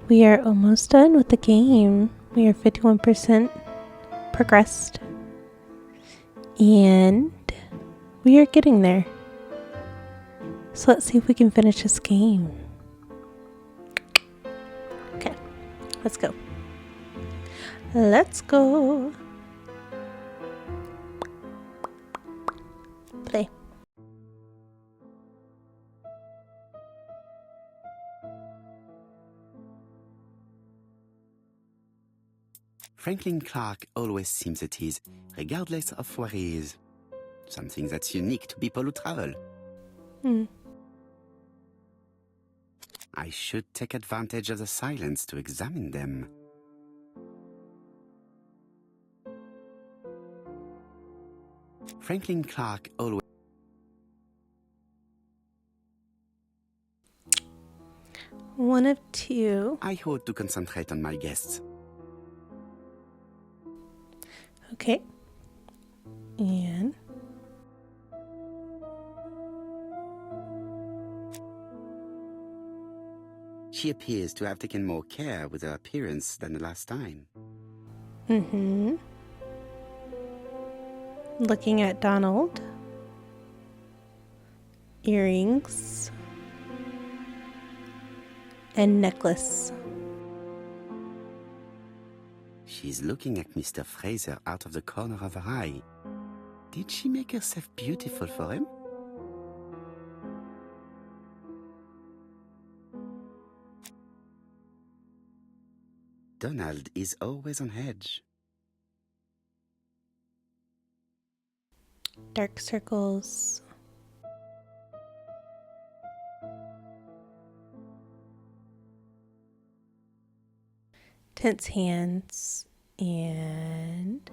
We are almost done with the game. We are 51% progressed. And we are getting there. So let's see if we can finish this game. Okay, let's go. Let's go. Play. Franklin Clark always seems at ease, regardless of where he is. Something that's unique to people who travel. I should take advantage of the silence to examine them. Franklin Clark always... One of two. I ought to concentrate on my guests. Okay. And... She appears to have taken more care with her appearance than the last time. Looking at Donald. Earrings. And necklace. She's looking at Mr. Fraser out of the corner of her eye. Did she make herself beautiful for him? Donald is always on edge. Dark circles. Tense hands. And...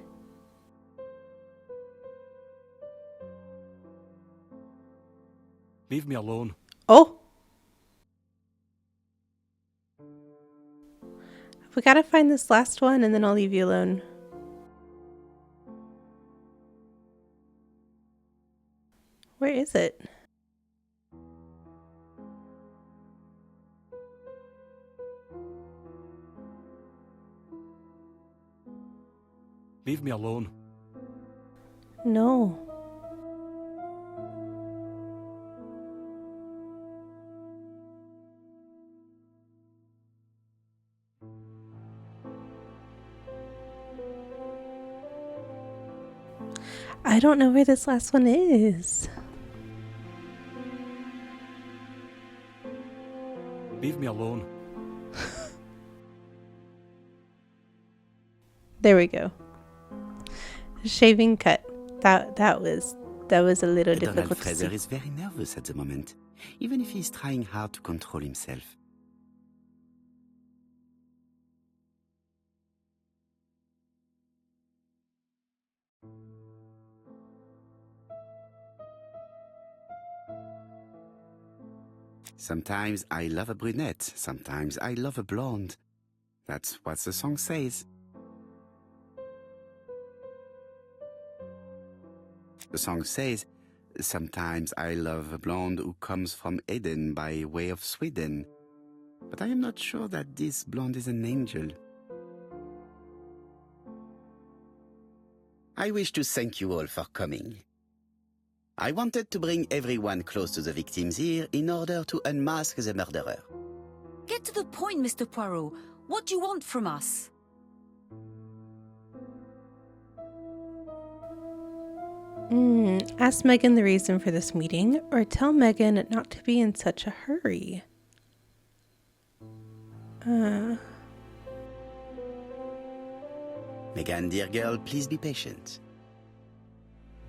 Leave me alone. Oh! We gotta find this last one and then I'll leave you alone. Where is it? Leave me alone. No. I don't know where this last one is. Leave me alone. There we go. Shaving cut. That was a little difficult Donald to Fraser see. is very nervous at the moment, even if he's trying hard to control himself. Sometimes I love a brunette, sometimes I love a blonde. That's what the song says. The song says, sometimes I love a blonde who comes from Eden by way of Sweden. But I am not sure that this blonde is an angel. I wish to thank you all for coming. I wanted to bring everyone close to the victims here in order to unmask the murderer. Get to the point, Mr. Poirot. What do you want from us? Ask Megan the reason for this meeting, or tell Megan not to be in such a hurry. Megan, dear girl, please be patient.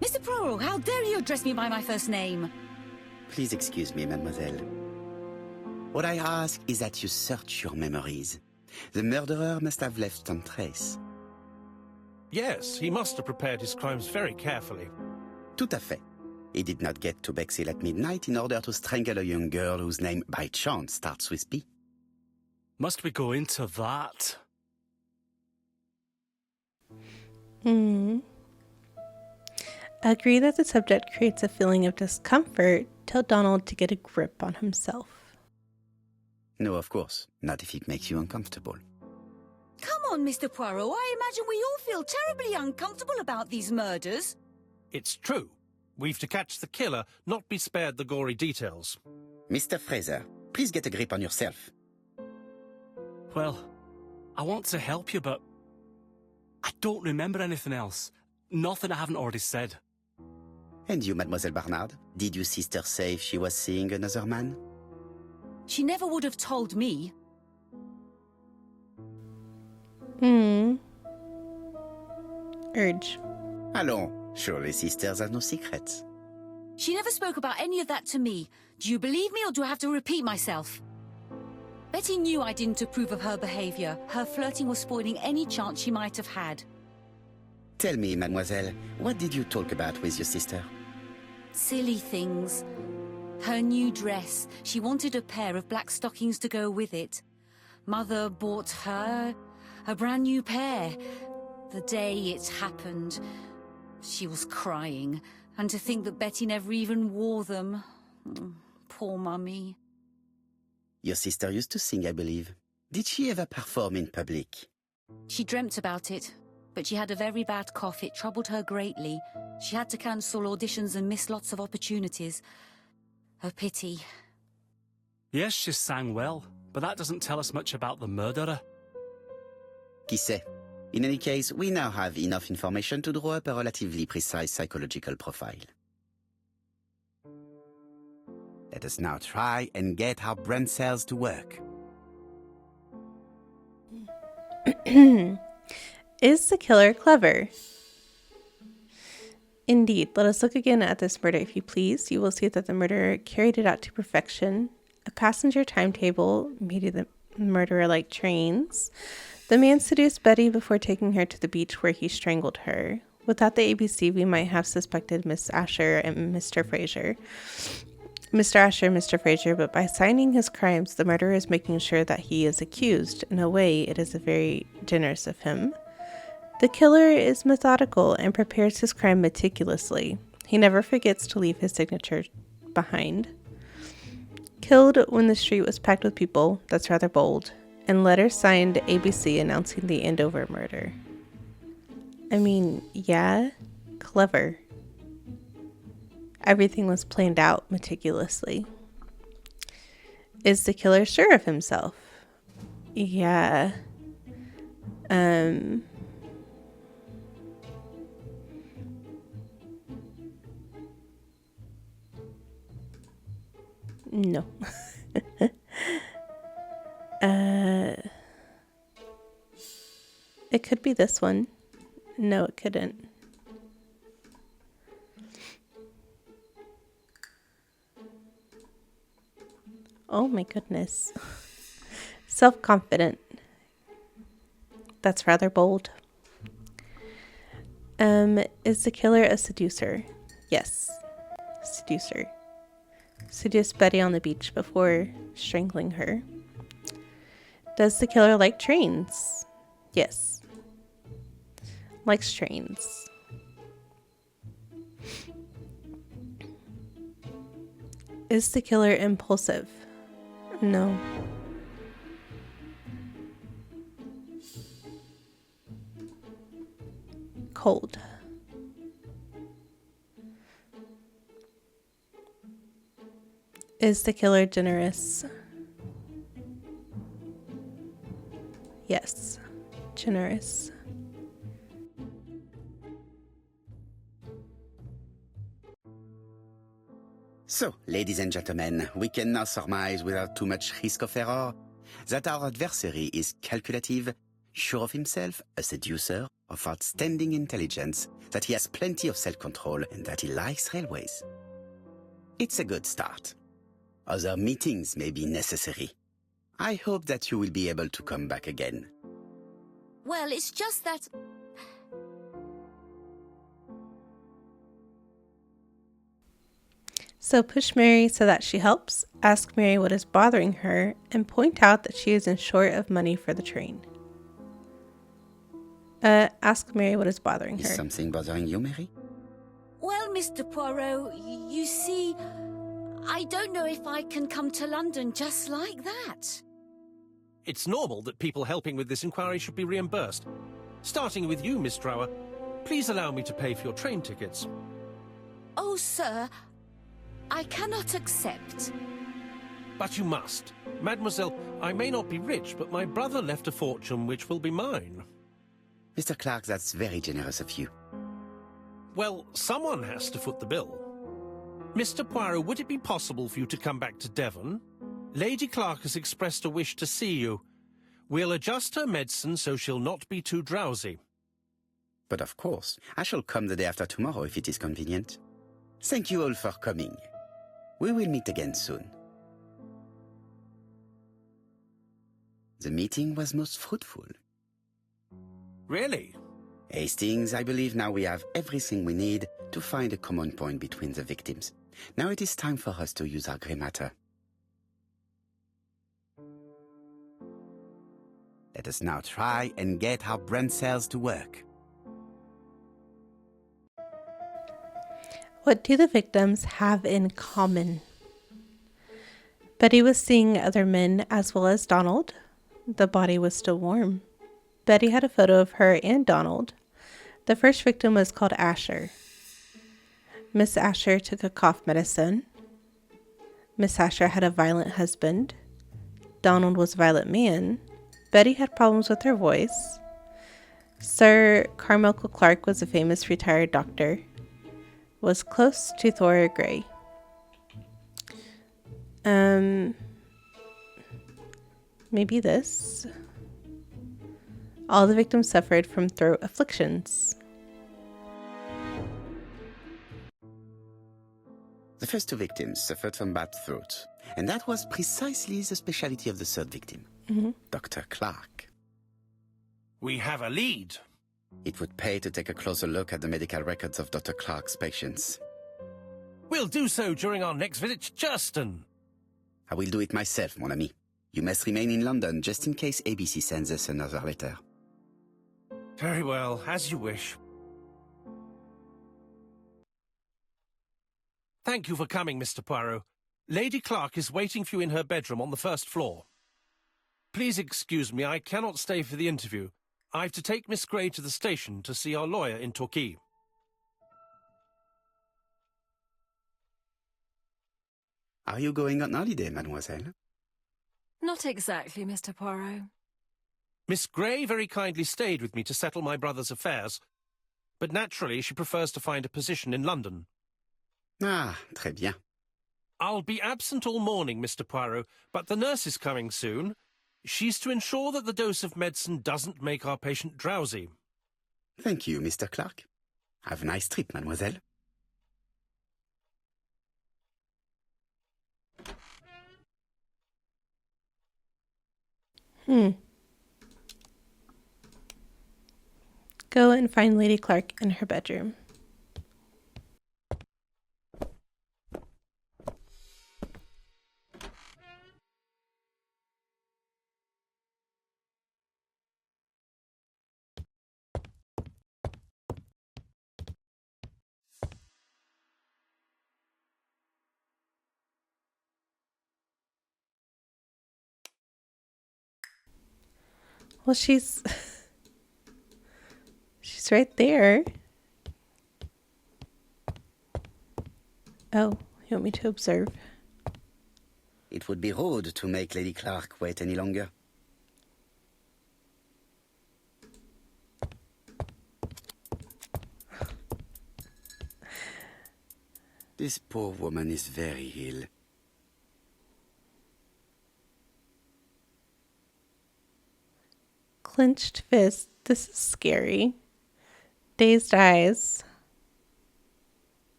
Mr. Poirot, how dare you address me by my first name? Please excuse me, mademoiselle. What I ask is that you search your memories. The murderer must have left some trace. Yes, he must have prepared his crimes very carefully. Tout à fait. He did not get to Bexhill at midnight in order to strangle a young girl whose name by chance starts with P. Must we go into that? Agree that the subject creates a feeling of discomfort. Tell Donald to get a grip on himself. No, of course. Not if it makes you uncomfortable. Come on, Mr. Poirot. I imagine we all feel terribly uncomfortable about these murders. It's true. We've to catch the killer, not be spared the gory details. Mr. Fraser, please get a grip on yourself. Well, I want to help you, but I don't remember anything else. Nothing I haven't already said. And you, Mademoiselle Barnard? Did your sister say if she was seeing another man? She never would have told me. Urge. Allons, surely sisters have no secrets. She never spoke about any of that to me. Do you believe me, or do I have to repeat myself? Betty knew I didn't approve of her behavior. Her flirting was spoiling any chance she might have had. Tell me, mademoiselle, what did you talk about with your sister? Silly things. Her new dress. She wanted a pair of black stockings to go with it. Mother bought her a brand new pair. The day it happened, she was crying. And to think that Betty never even wore them. Poor Mummy. Your sister used to sing, I believe. Did she ever perform in public? She dreamt about it, but she had a very bad cough. It troubled her greatly. She had to cancel auditions and miss lots of opportunities. A pity. Yes, she sang well, but that doesn't tell us much about the murderer. Qui sait? In any case, we now have enough information to draw up a relatively precise psychological profile. Let us now try and get our brain cells to work. Is the killer clever? Indeed, let us look again at this murder, if you please. You will see that the murderer carried it out to perfection. A passenger timetable, maybe the murderer liked trains. The man seduced Betty before taking her to the beach where he strangled her. Without the ABC, we might have suspected Miss Asher and Mr. Fraser. Mr. Asher and Mr. Fraser, but by signing his crimes, the murderer is making sure that he is accused. In a way, it is very generous of him. The killer is methodical and prepares his crime meticulously. He never forgets to leave his signature behind. Killed when the street was packed with people, that's rather bold, and letters signed ABC announcing the Andover murder. I mean, yeah, clever. Everything was planned out meticulously. Is the killer sure of himself? Yeah. No. It could be this one. No, it couldn't. Oh my goodness. Self-confident. That's rather bold. Is the killer a seducer? Yes. Seducer. Seduced Betty on the beach before strangling her. Does the killer like trains? Yes. Likes trains. Is the killer impulsive? No. Cold. Is the killer generous? Yes, generous. So, ladies and gentlemen, we can now surmise without too much risk of error that our adversary is calculative, sure of himself, a seducer, of outstanding intelligence, that he has plenty of self-control, and that he likes railways. It's a good start. Other meetings may be necessary. I hope that you will be able to come back again. Well, it's just that... So push Mary so that she helps, ask Mary what is bothering her, and point out that she is in short of money for the train. Ask Mary what is bothering her. Is something bothering you, Mary? Well, Mr. Poirot, you see, I don't know if I can come to London just like that. It's normal that people helping with this inquiry should be reimbursed. Starting with you, Miss Trower. Please allow me to pay for your train tickets. Oh, sir, I cannot accept. But you must. Mademoiselle, I may not be rich, but my brother left a fortune which will be mine. Mr. Clark, that's very generous of you. Well, someone has to foot the bill. Mr. Poirot, would it be possible for you to come back to Devon? Lady Clark has expressed a wish to see you. We'll adjust her medicine so she'll not be too drowsy. But of course, I shall come the day after tomorrow if it is convenient. Thank you all for coming. We will meet again soon. The meeting was most fruitful. Really? Hastings, I believe now we have everything we need to find a common point between the victims. Now it is time for us to use our grey matter. Let us now try and get our brain cells to work. What do the victims have in common? Betty was seeing other men as well as Donald. The body was still warm. Betty had a photo of her and Donald. The first victim was called Asher. Miss Asher took a cough medicine. Miss Asher had a violent husband. Donald was a violent man. Betty had problems with her voice. Sir Carmichael Clark was a famous retired doctor. Was close to Thora Gray. Maybe this. All the victims suffered from throat afflictions. The first two victims suffered from bad throat, and that was precisely the specialty of the third victim, Dr. Clark. We have a lead. It would pay to take a closer look at the medical records of Dr. Clark's patients. We'll do so during our next visit to Churston. I will do it myself, mon ami. You must remain in London just in case ABC sends us another letter. Very well, as you wish. Thank you for coming, Mr. Poirot. Lady Clark is waiting for you in her bedroom on the first floor. Please excuse me, I cannot stay for the interview. I've to take Miss Gray to the station to see our lawyer in Torquay. Are you going on holiday, mademoiselle? Not exactly, Mr. Poirot. Miss Gray very kindly stayed with me to settle my brother's affairs, but naturally she prefers to find a position in London. Ah, très bien. I'll be absent all morning, Mr. Poirot, but the nurse is coming soon. She's to ensure that the dose of medicine doesn't make our patient drowsy. Thank you, Mr. Clark. Have a nice trip, mademoiselle. Go and find Lady Clark in her bedroom. Well, she's right there. Oh, you want me to observe? It would be rude to make Lady Clark wait any longer. This poor woman is very ill. Clenched fist. This is scary. Dazed eyes.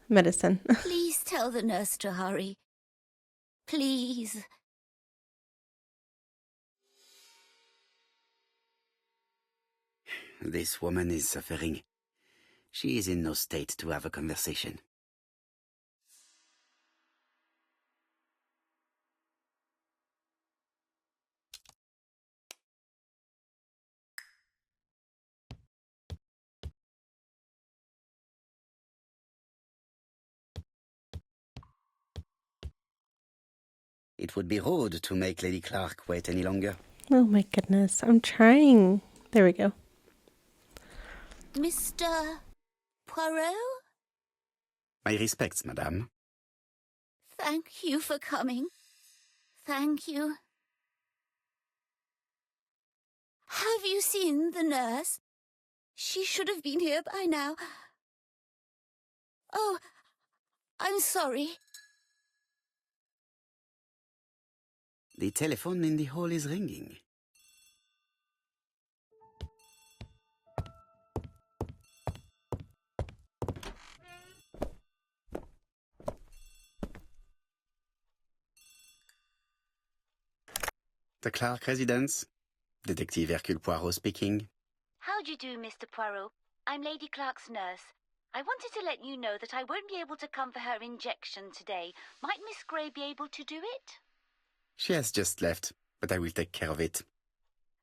Medicine. Please tell the nurse to hurry. Please. This woman is suffering. She is in no state to have a conversation. It would be rude to make Lady Clark wait any longer. Oh my goodness, I'm trying. There we go. Mr. Poirot? My respects, madame. Thank you for coming. Thank you. Have you seen the nurse? She should have been here by now. Oh, I'm sorry. The telephone in the hall is ringing. The Clark residence. Detective Hercule Poirot speaking. How do you do, Mr. Poirot? I'm Lady Clark's nurse. I wanted to let you know that I won't be able to come for her injection today. Might Miss Grey be able to do it? She has just left, but I will take care of it.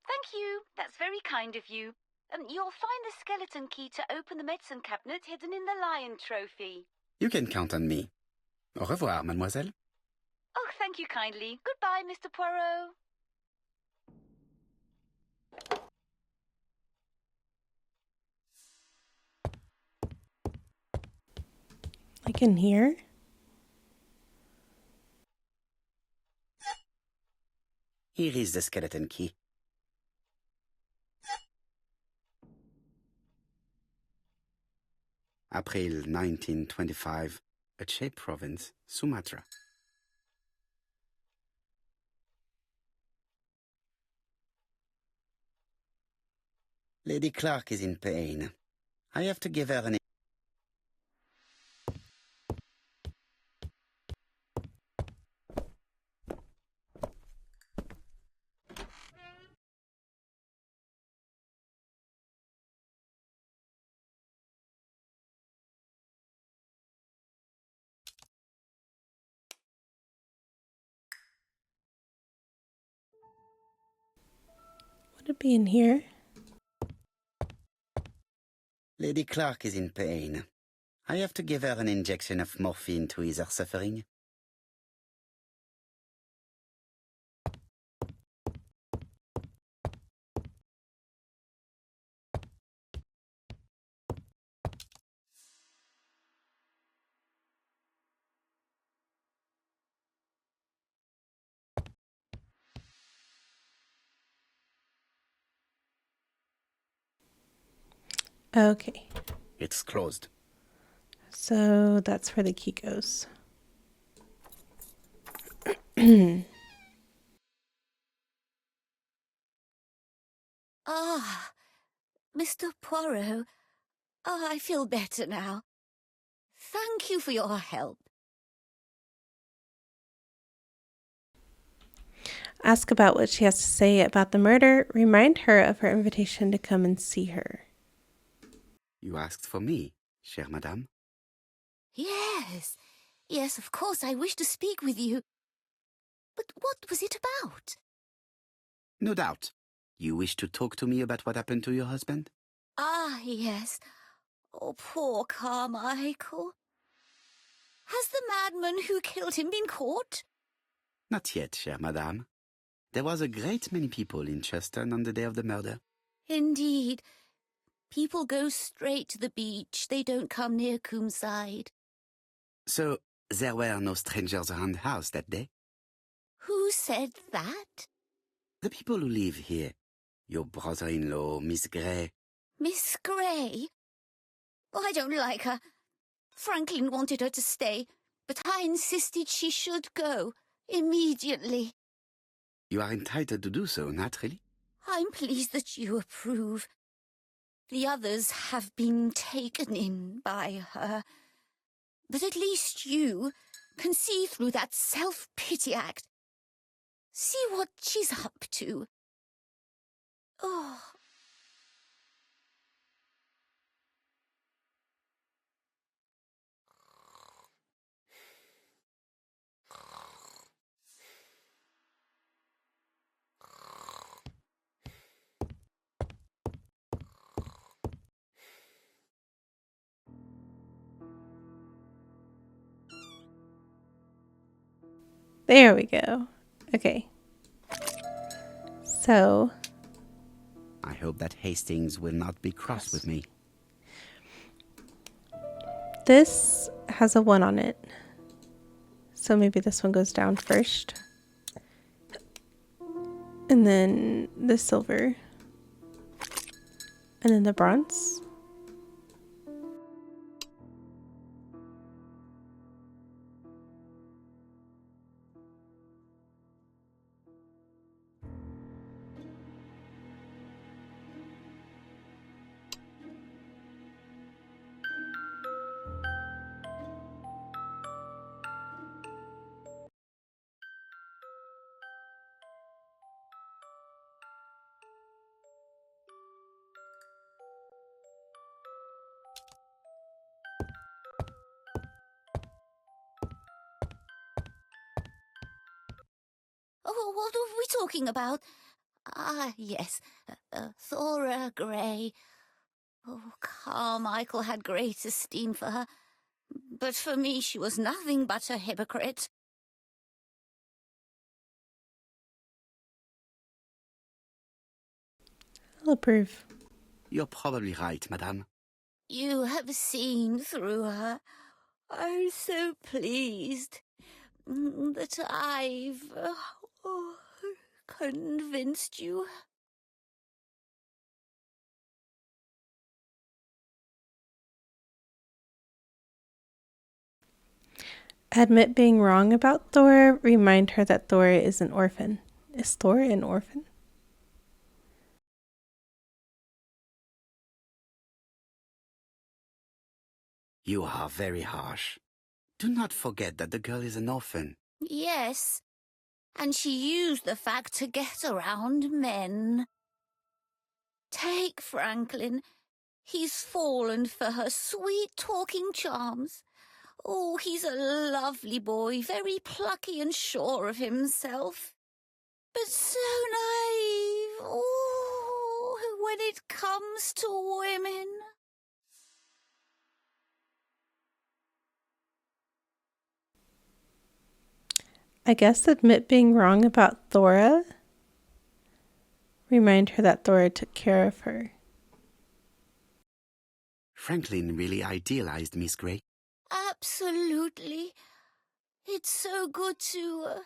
Thank you. That's very kind of you. You'll find the skeleton key to open the medicine cabinet hidden in the lion trophy. You can count on me. Au revoir, mademoiselle. Oh, thank you kindly. Goodbye, Mr. Poirot. I can hear. Here is the skeleton key. April 1925, Aceh Province, Sumatra. Lady Clark is in pain. I have to give her an... Would it be in here? Lady Clark is in pain. I have to give her an injection of morphine to ease her suffering. Okay. It's closed. So that's where the key goes. Ah, Mr. Poirot. Oh, I feel better now. Thank you for your help. Ask about what she has to say about the murder. Remind her of her invitation to come and see her. You asked for me, chère madame. Yes, yes, of course, I wish to speak with you. But what was it about? No doubt. You wish to talk to me about what happened to your husband? Ah, yes. Oh, poor Carmichael. Has the madman who killed him been caught? Not yet, chère madame. There was a great many people in Cheston on the day of the murder. Indeed. People go straight to the beach. They don't come near Coomside. So, there were no strangers around the house that day? Who said that? The people who live here. Your brother-in-law, Miss Grey. Miss Grey? Oh, I don't like her. Franklin wanted her to stay, but I insisted she should go immediately. You are entitled to do so, naturally. I'm pleased that you approve. The others have been taken in by her. But at least you can see through that self-pity act. See what she's up to. Oh. There we go. Okay. So. I hope that Hastings will not be cross with me. This has a 1 on it. So maybe this one goes down first. And then the silver. And then the bronze. Oh, what are we talking about? Ah, yes, Thora Grey. Oh, Carmichael had great esteem for her, but for me she was nothing but a hypocrite. I'll approve. You're probably right, madame. You have seen through her. I'm so pleased that I've convinced you. Admit being wrong about Thora. Remind her that Thora is an orphan. Is Thora an orphan? You are very harsh. Do not forget that the girl is an orphan. Yes, and she used the fact to get around men. Take Franklin. He's fallen for her sweet-talking charms. Oh, he's a lovely boy, very plucky and sure of himself. But so naive. Oh, when it comes to women. I guess admit being wrong about Thora. Remind her that Thora took care of her. Franklin really idealized Miss Grey. Absolutely. It's so good to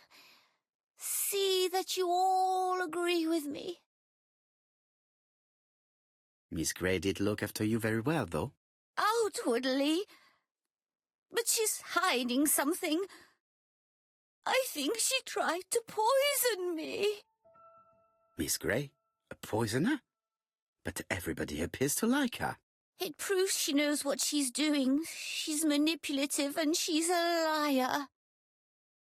see that you all agree with me. Miss Grey did look after you very well, though. Outwardly. But she's hiding something. I think she tried to poison me. Miss Grey? A poisoner? But everybody appears to like her. It proves she knows what she's doing. She's manipulative and she's a liar.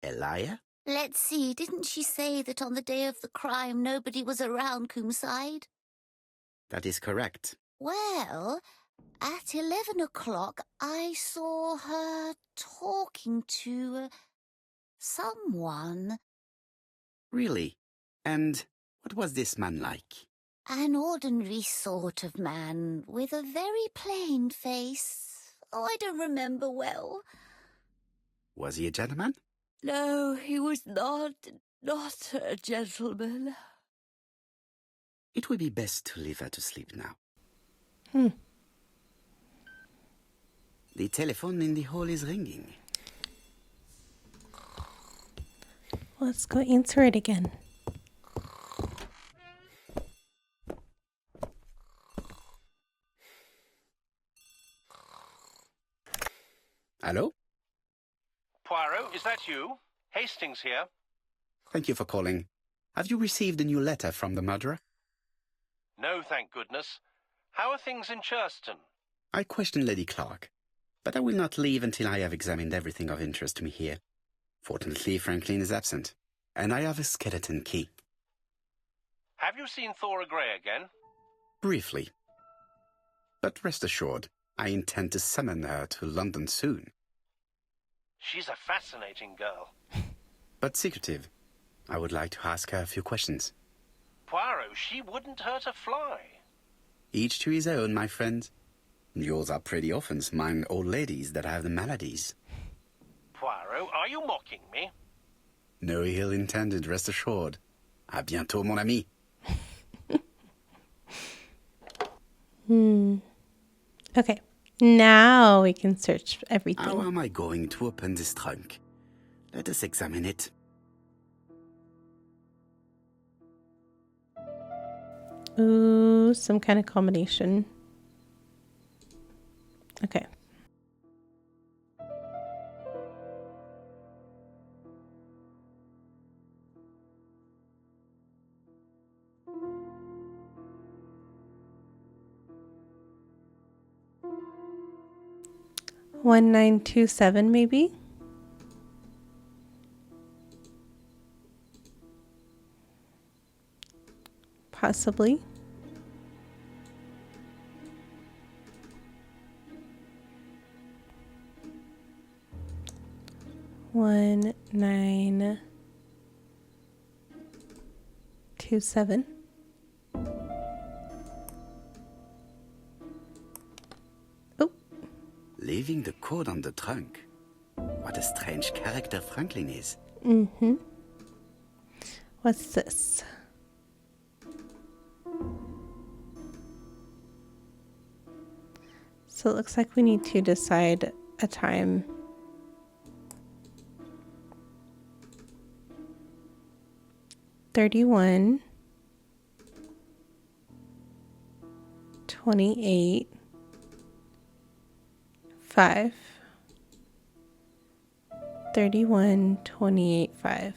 A liar? Let's see, didn't she say that on the day of the crime nobody was around Coomside? That is correct. Well, at 11 o'clock I saw her talking to someone. Really? And what was this man like? An ordinary sort of man with a very plain face. Oh, I don't remember well. Was he a gentleman? No, he was not a gentleman. It would be best to leave her to sleep now. The telephone in the hall is ringing. Let's go answer it again. Hello? Poirot, is that you? Hastings here. Thank you for calling. Have you received a new letter from the murderer? No, thank goodness. How are things in Churston? I questioned Lady Clark, but I will not leave until I have examined everything of interest to me here. Fortunately, Franklin is absent, and I have a skeleton key. Have you seen Thora Grey again? Briefly. But rest assured, I intend to summon her to London soon. She's a fascinating girl. But secretive. I would like to ask her a few questions. Poirot, she wouldn't hurt a fly. Each to his own, my friend. Yours are pretty orphans, mine old ladies that have the maladies. Poirot, are you mocking me? No ill intended, rest assured. À bientôt, mon ami. Okay. Now we can search How everything. am I going to open this trunk? Let us examine it. Ooh, some kind of combination. Okay. One 1927 maybe? Possibly. One 1927. Oh, Leaving the code on the trunk. What a strange character Franklin is. what's this? So it looks like we need to decide a time. $31, $28, $5. 31, 28, 5.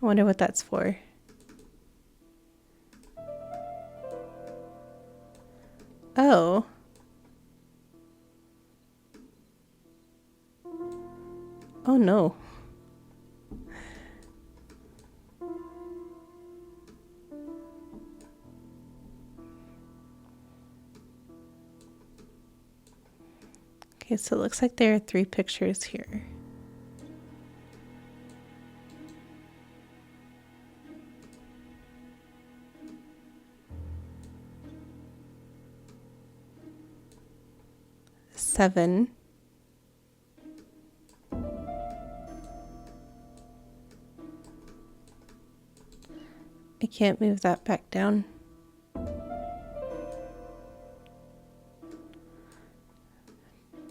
I wonder what that's for. Oh. Oh no. Okay, so it looks like there are 3 pictures here. Seven. I can't move that back down.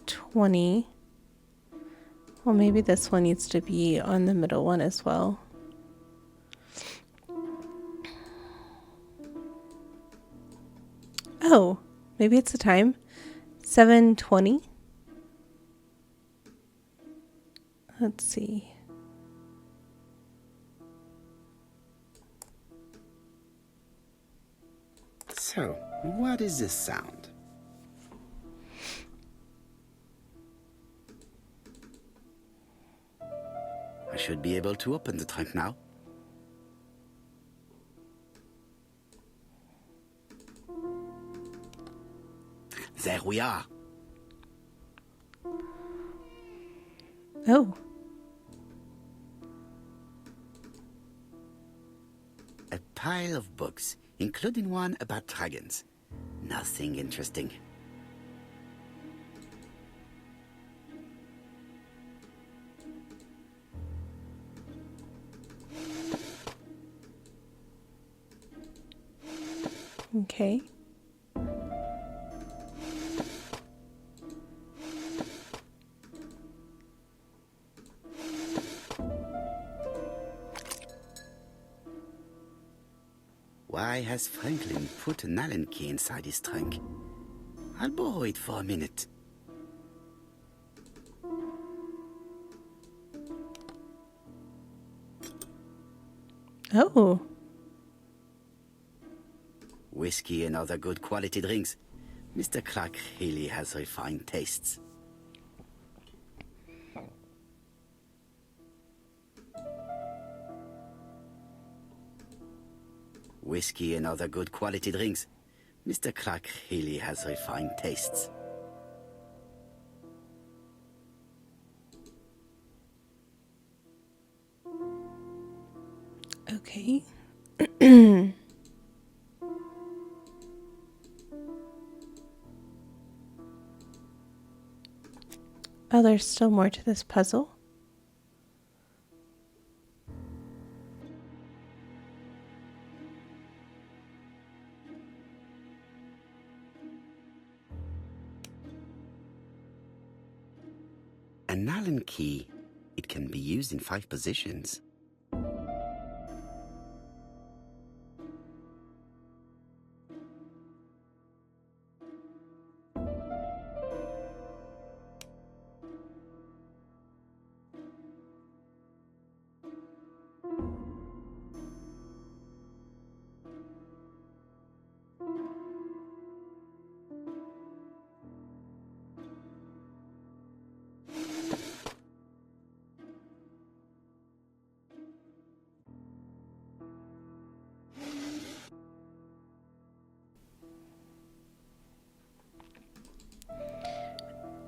20. Well, maybe this one needs to be on the middle one as well. Oh, maybe it's the time. 7:20. Let's see. So, what is this sound? I should be able to open the trunk now. There we are. Oh. A pile of books, including one about dragons. Nothing interesting. Okay. Why has Franklin put an Allen key inside his trunk? I'll borrow it for a minute. Oh. Whiskey and other good quality drinks. Mr. Clark really has refined tastes. Whiskey and other good quality drinks. Mr. Clark really has refined tastes. Okay. Oh, there's still more to this puzzle. An Allen key. It can be used in 5 positions.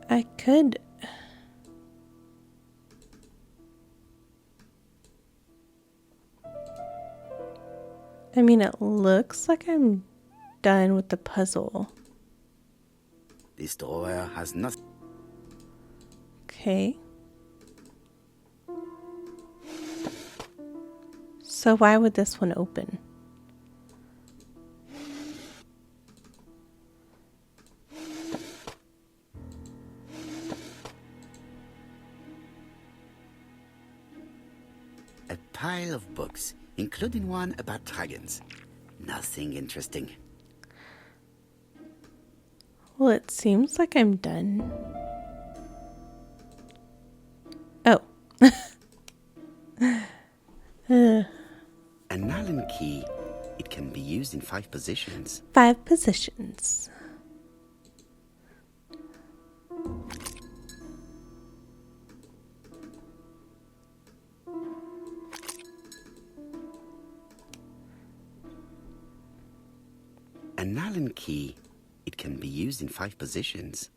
I could. I mean, it looks like I'm done with the puzzle. This drawer has nothing. Okay. So why would this one open? A pile of books, including one about dragons. Nothing interesting. Well, it seems like I'm done. Oh. An Allen key. It can be used in 5 positions. 5 positions. An Allen key. It can be used in 5 positions.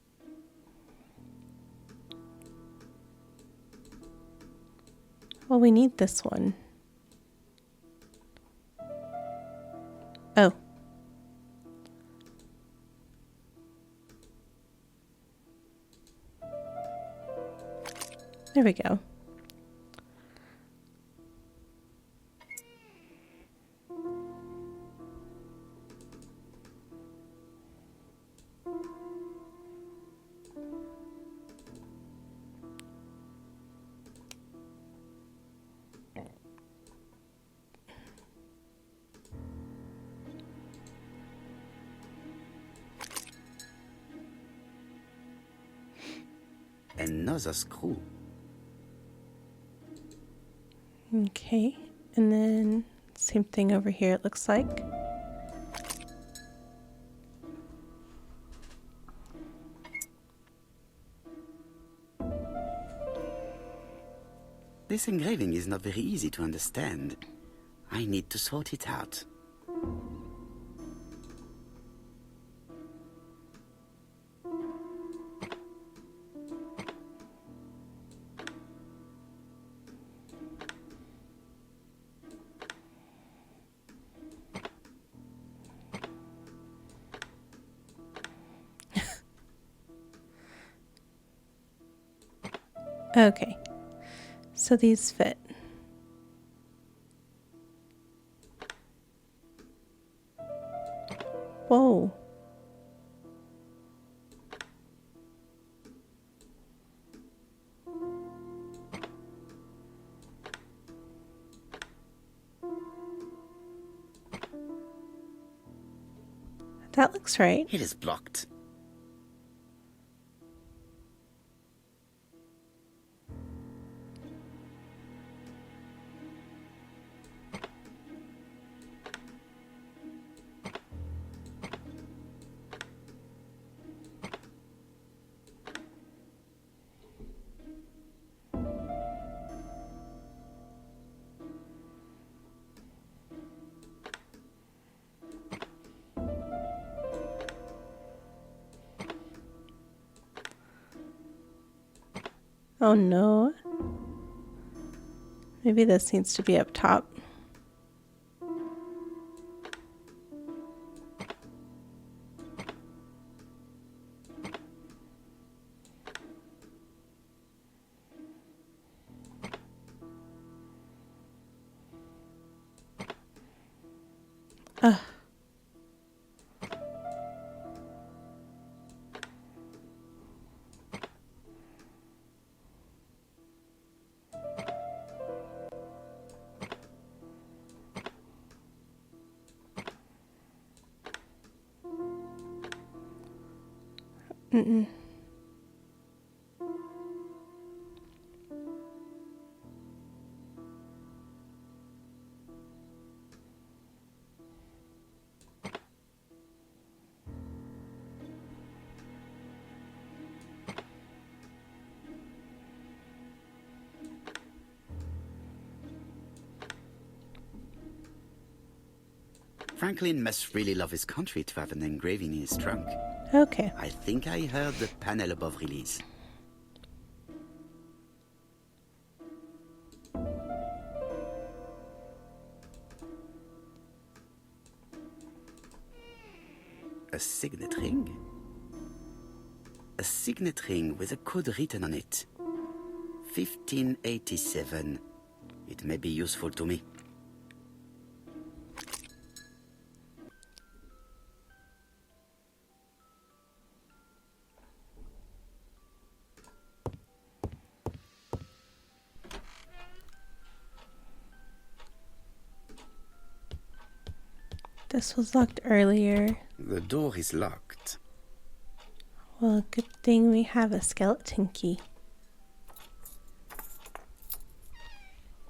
Well, we need this one. Oh. There we go. Another screw. Okay. And then same thing over here, it looks like. This engraving is not very easy to understand. I need to sort it out. Okay. So these fit. Whoa. That looks right. It is blocked. Oh no. Maybe this needs to be up top. Ugh. Mm-mm. Franklin must really love his country to have an engraving in his trunk. Okay. I think I heard the panel above release. A signet ring? A signet ring with a code written on it. 1587. It may be useful to me. This was locked earlier. The door is locked. Well, good thing we have a skeleton key.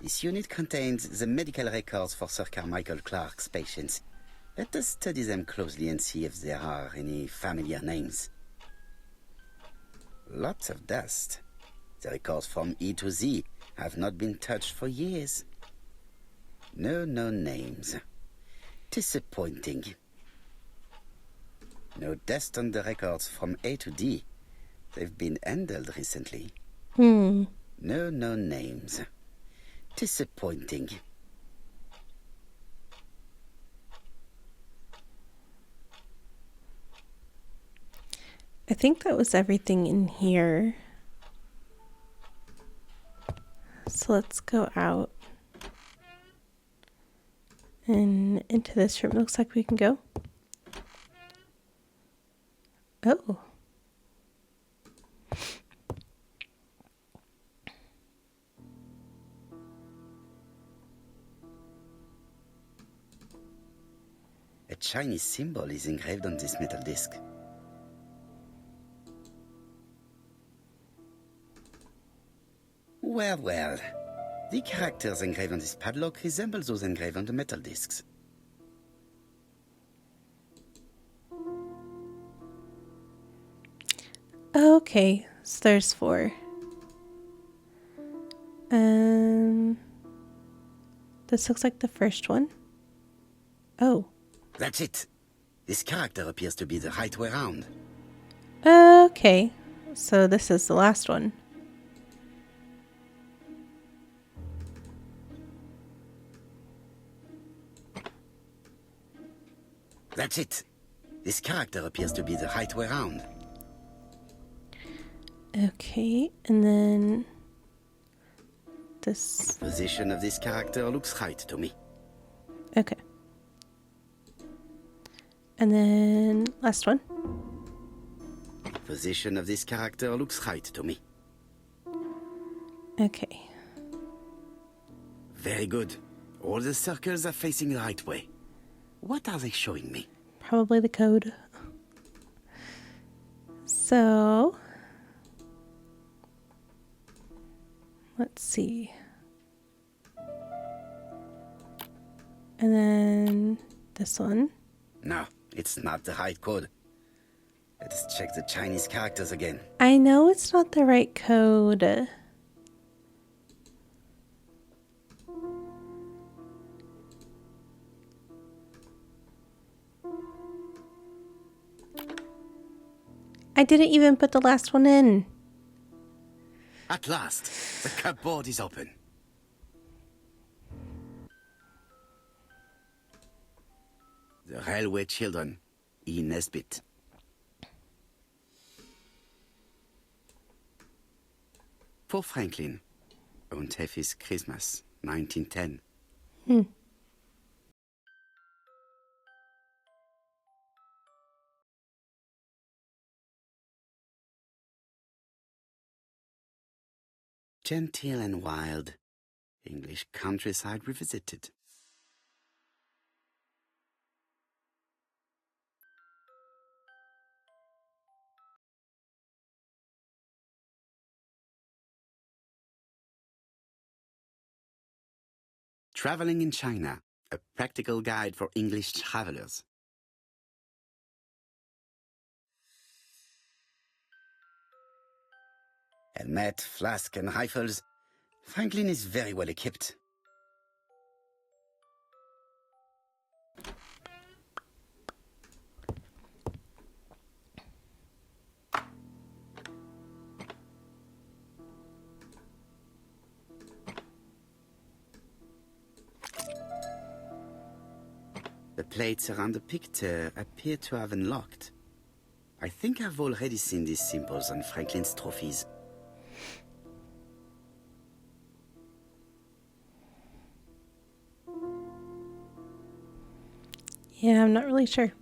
This unit contains the medical records for Sir Carmichael Clark's patients. Let us study them closely and see if there are any familiar names. Lots of dust. The records from E to Z have not been touched for years. No known names. Disappointing. No dust on the records from A to D. They've been handled recently. No known names. Disappointing. I think that was everything in here. So let's go out. And into this room. Looks like we can go. Oh. A Chinese symbol is engraved on this metal disc. Well, well. The characters engraved on this padlock resemble those engraved on the metal discs. Okay, so there's 4. This looks like the first one. Oh. That's it. This character appears to be the right way round. Okay, so this is the last one. That's it. This character appears to be the right way round. Okay, and then this. Position of this character looks right to me. Okay. And then last one. Position of this character looks right to me. Okay. Very good. All the circles are facing the right way. What are they showing me? Probably the code. So let's see. And then this one. No, it's not the right code. Let us check the Chinese characters again. I know it's not the right code. I didn't even put the last one in. At last, the cupboard is open. The Railway Children, E. Nesbit. For Franklin, und Heffy's Christmas, 1910. Genteel and wild, English countryside revisited. Traveling in China, a practical guide for English travelers. Helmet, flask, and rifles. Franklin is very well equipped. The plates around the picture appear to have unlocked. I think I've already seen these symbols on Franklin's trophies. Yeah, I'm not really sure.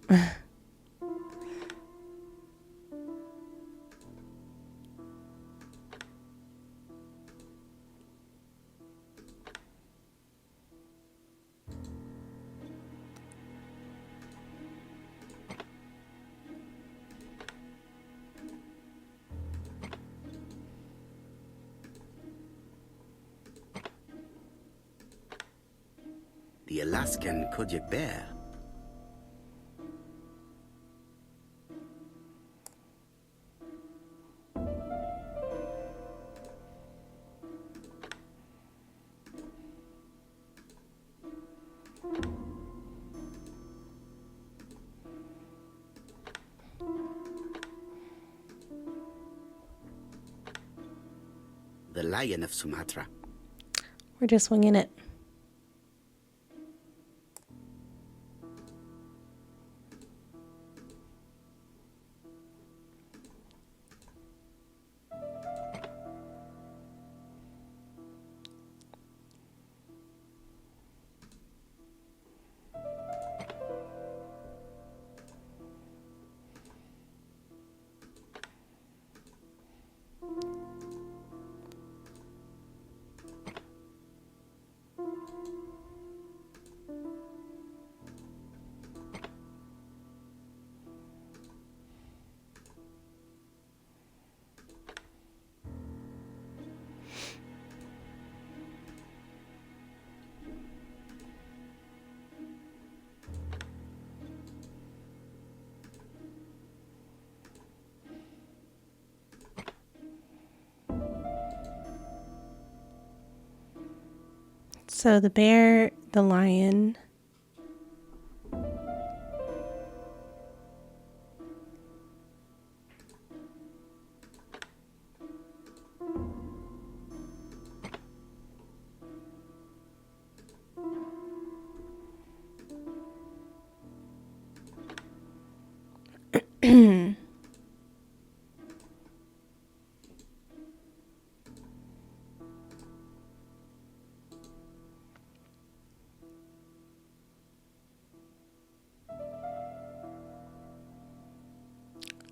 The Alaskan Kodiak bear. The lion of Sumatra. We're just winging it. So the bear, the lion,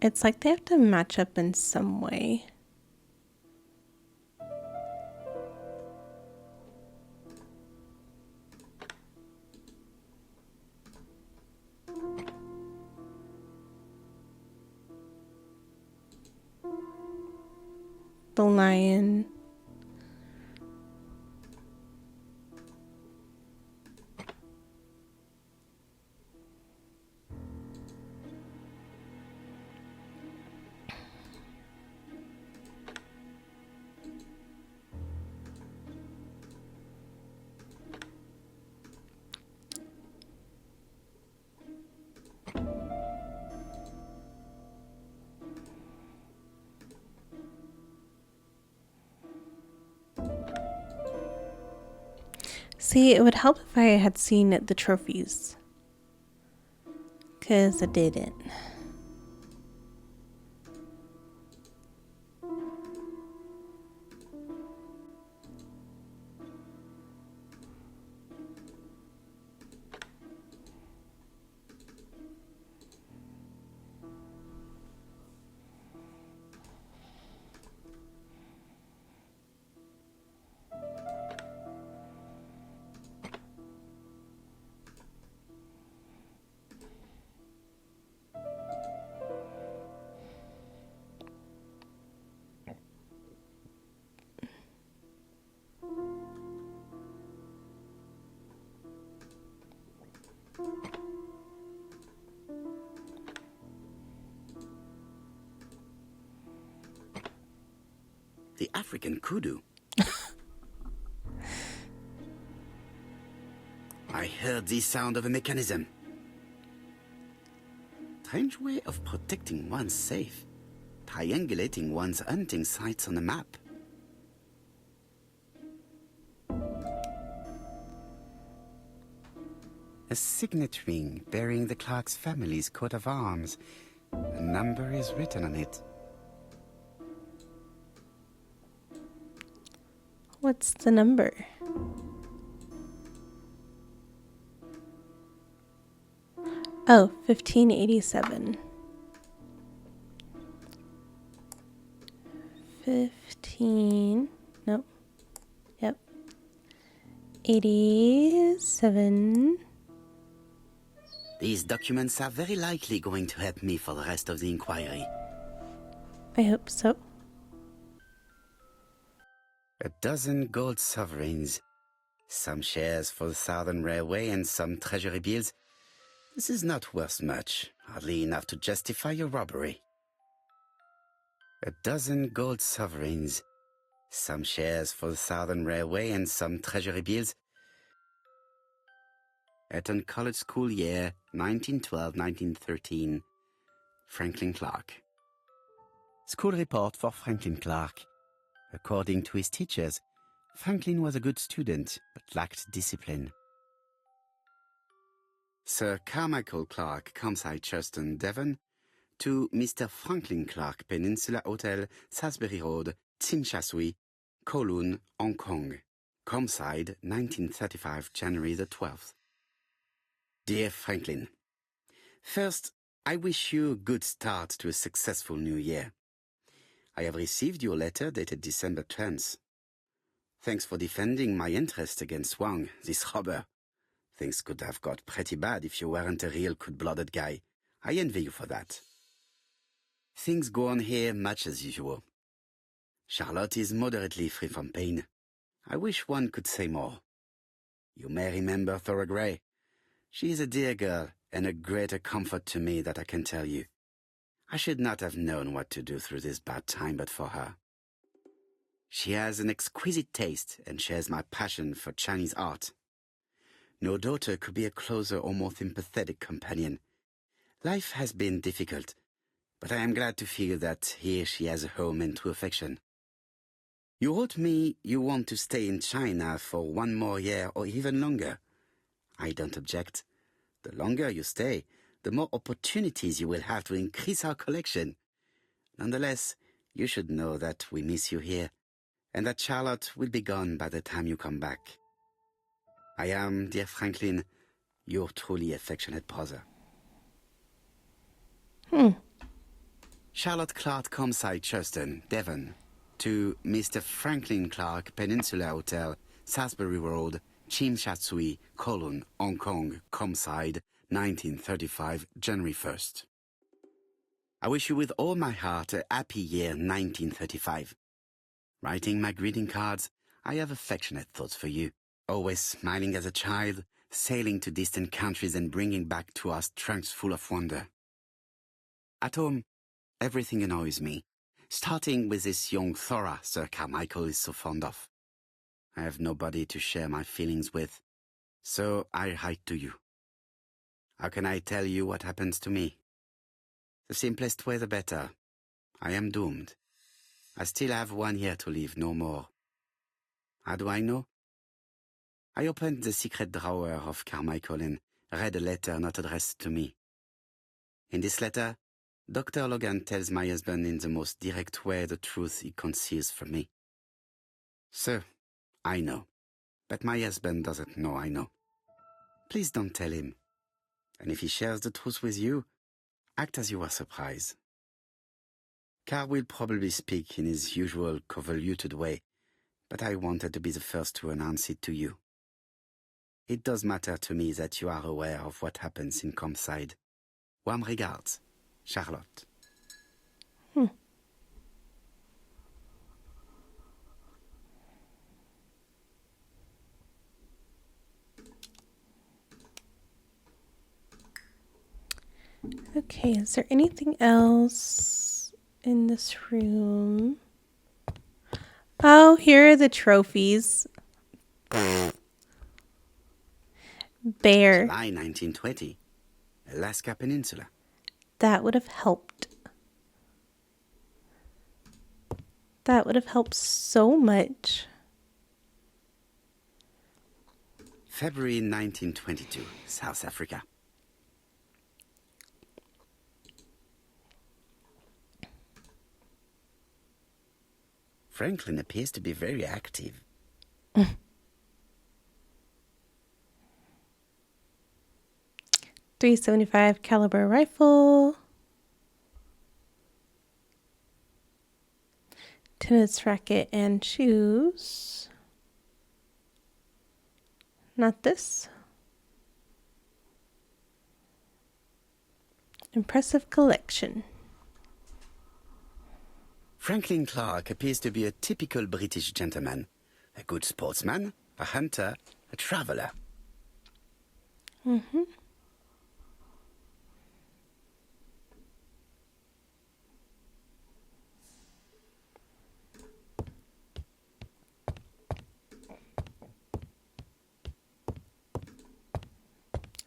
it's like they have to match up in some way. The lion. See, it would help if I had seen the trophies. 'Cause I didn't. the African kudu. I heard the sound of a mechanism. Strange way of protecting one's safe. Triangulating one's hunting sites on a map. A signet ring bearing the Clark's family's coat of arms. A number is written on it. What's the number? Oh, 1587. 15. Nope. Yep. 87. These documents are very likely going to help me for the rest of the inquiry. I hope so. A dozen gold sovereigns. Some shares for the Southern Railway and some treasury bills. This is not worth much, hardly enough to justify your robbery. A dozen gold sovereigns. Some shares for the Southern Railway and some treasury bills. Eton College School Year 1912-1913. Franklin Clark. School report for Franklin Clark. According to his teachers, Franklin was a good student, but lacked discipline. Sir Carmichael Clark, Campside, Churston, Devon, to Mr. Franklin Clark, Peninsula Hotel, Salisbury Road, Tsimsha, Kowloon, Hong Kong. Campside, 1935, January the 12th. Dear Franklin, first, I wish you a good start to a successful new year. I have received your letter dated December 10th. Thanks for defending my interest against Wang, this robber. Things could have got pretty bad if you weren't a real cold-blooded guy. I envy you for that. Things go on here much as usual. Charlotte is moderately free from pain. I wish one could say more. You may remember Thora Gray. She is a dear girl and a greater comfort to me that I can tell you. I should not have known what to do through this bad time but for her. She has an exquisite taste and shares my passion for Chinese art. No daughter could be a closer or more sympathetic companion. Life has been difficult, but I am glad to feel that here she has a home and true affection. You wrote me you want to stay in China for 1 more year or even longer. I don't object. The longer you stay, the more opportunities you will have to increase our collection. Nonetheless, you should know that we miss you here, and that Charlotte will be gone by the time you come back. I am, dear Franklin, your truly affectionate brother. Charlotte Clark, Campside, Churston, Devon, to Mr. Franklin Clark, Peninsula Hotel, Salisbury Road, Tsim Kowloon, Hong Kong, Campside, 1935, January 1st. I wish you with all my heart a happy year 1935. Writing my greeting cards, I have affectionate thoughts for you. Always smiling as a child, sailing to distant countries and bringing back to us trunks full of wonder. At home, everything annoys me, starting with this young Thora Sir Carmichael is so fond of. I have nobody to share my feelings with, so I write to you. How can I tell you what happens to me? The simplest way the better. I am doomed. I still have 1 year to live, no more. How do I know? I opened the secret drawer of Carmichael and read a letter not addressed to me. In this letter, Dr. Logan tells my husband in the most direct way the truth he conceals from me. So, I know, but my husband doesn't know I know. Please don't tell him. And if he shares the truth with you, act as you are surprised. Carl will probably speak in his usual convoluted way, but I wanted to be the first to announce it to you. It does matter to me that you are aware of what happens in Campside. Warm regards, Charlotte. Okay, is there anything else in this room? Oh, here are the trophies. Bear. July 1920. Alaska Peninsula. That would have helped. That would have helped so much. February 1922. South Africa. Franklin appears to be very active. .375 caliber rifle. Tennis racket and shoes. Not this. Impressive collection. Franklin Clark appears to be a typical British gentleman. A good sportsman, a hunter, a traveler. Mm-hmm.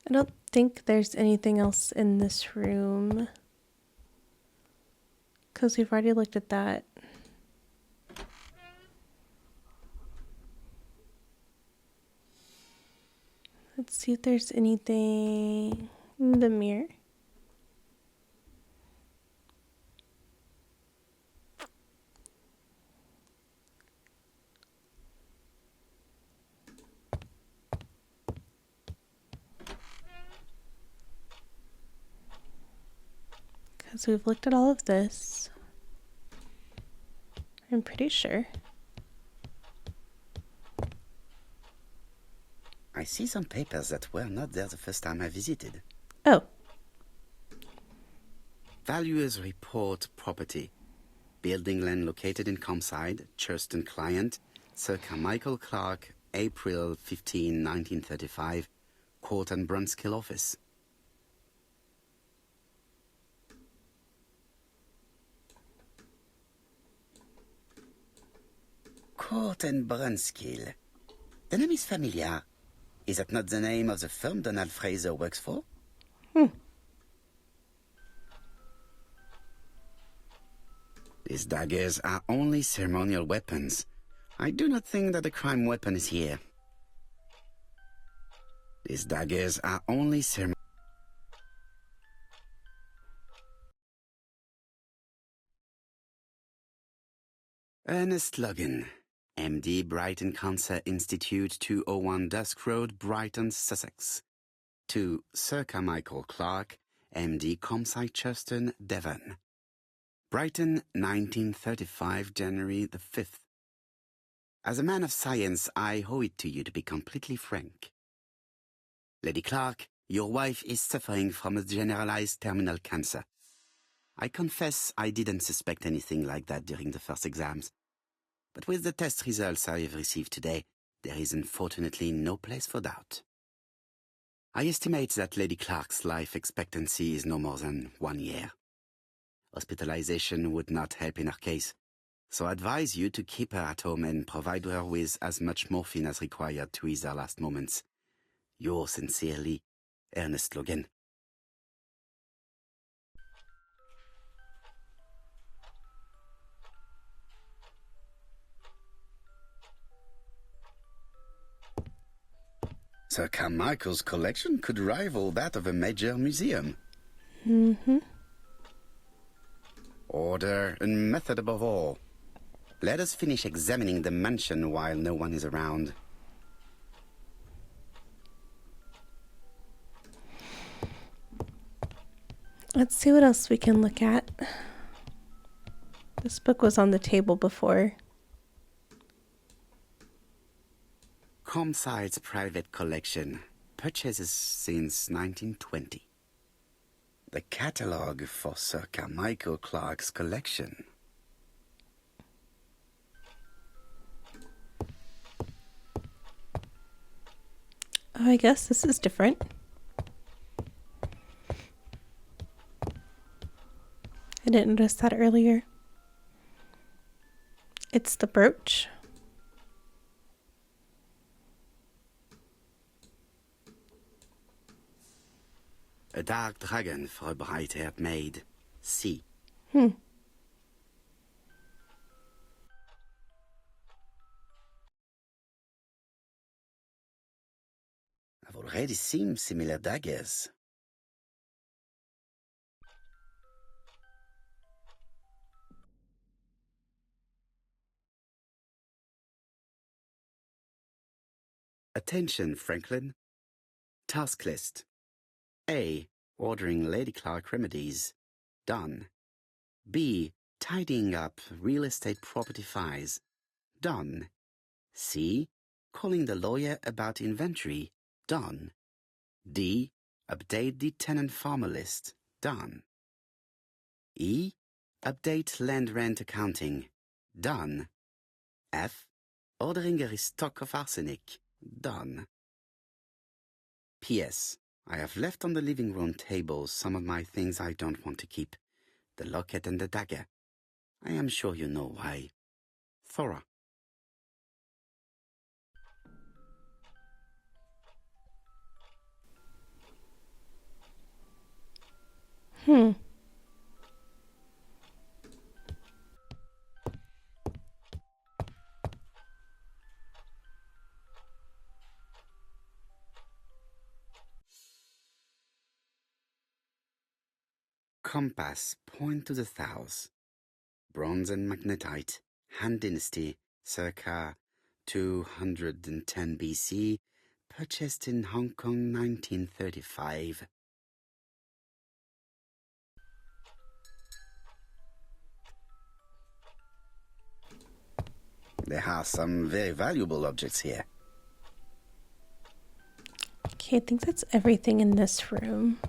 I don't think there's anything else in this room, because we've already looked at that. Let's see if there's anything in the mirror. Because we've looked at all of this. I'm pretty sure. I see some papers that were not there the first time I visited. Oh. Valuers report property. Building land located in Comside, Churston client, Sir Carmichael Clark, April 15, 1935, Court and Brunskill office. Court and Brunskill. The name is familiar. Is that not the name of the firm Donald Fraser works for? These daggers are only ceremonial weapons. I do not think that the crime weapon is here. These daggers are only ceremonial. Ernest Logan, MD, Brighton Cancer Institute, 201 Dusk Road, Brighton, Sussex. To Sir Carmichael Clark, MD, Comside, Churston, Devon. Brighton, 1935, January the 5th. As a man of science, I owe it to you to be completely frank. Lady Clark, your wife is suffering from a generalized terminal cancer. I confess I didn't suspect anything like that during the first exams. But with the test results I have received today, there is unfortunately no place for doubt. I estimate that Lady Clark's life expectancy is no more than 1 year. Hospitalization would not help in her case, so I advise you to keep her at home and provide her with as much morphine as required to ease her last moments. Yours sincerely, Ernest Logan. Sir Carmichael's collection could rival that of a major museum. Mm-hmm. Order and method above all. Let us finish examining the mansion while no one is around. Let's see what else we can look at. This book was on the table before. Comside's private collection, purchases since 1920. The catalogue for Sir Carmichael Clark's collection. Oh, I guess this is different. I didn't notice that earlier. It's the brooch. A dark dragon for a bright-haired maid. See. I've already seen similar daggers. Attention, Franklin. Task list. A. Ordering Lady Clark remedies. Done. B. Tidying up real estate property files. Done. C. Calling the lawyer about inventory. Done. D. Update the tenant-farmer list. Done. E. Update land rent accounting. Done. F. Ordering a restock of arsenic. Done. P.S. I have left on the living room table some of my things I don't want to keep. The locket and the dagger. I am sure you know why. Thora. Compass, point to the south. Bronze and magnetite, Han Dynasty, circa 210 BC, purchased in Hong Kong 1935. There are some very valuable objects here. Okay, I think that's everything in this room.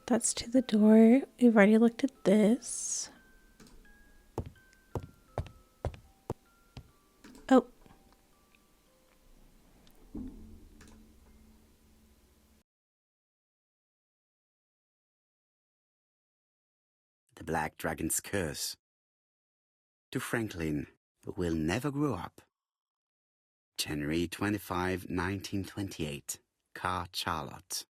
That's to the door. We've already looked at this. Oh. The Black Dragon's Curse. To Franklin, who will never grow up. January 25, 1928. Car Charlotte.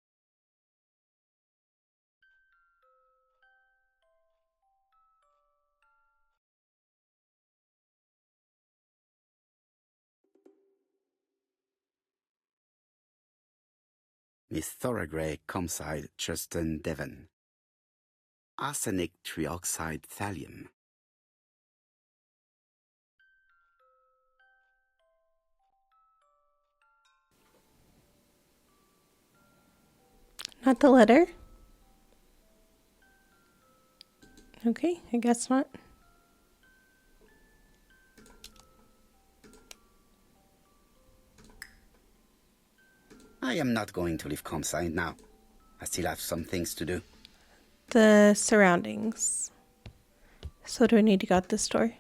Miss Thoragray, Comside, Justin, Devon. Arsenic trioxide thallium. Not the letter? Okay, I guess not. I am not going to leave Comside now. I still have some things to do. The surroundings. So do I need to go out this door?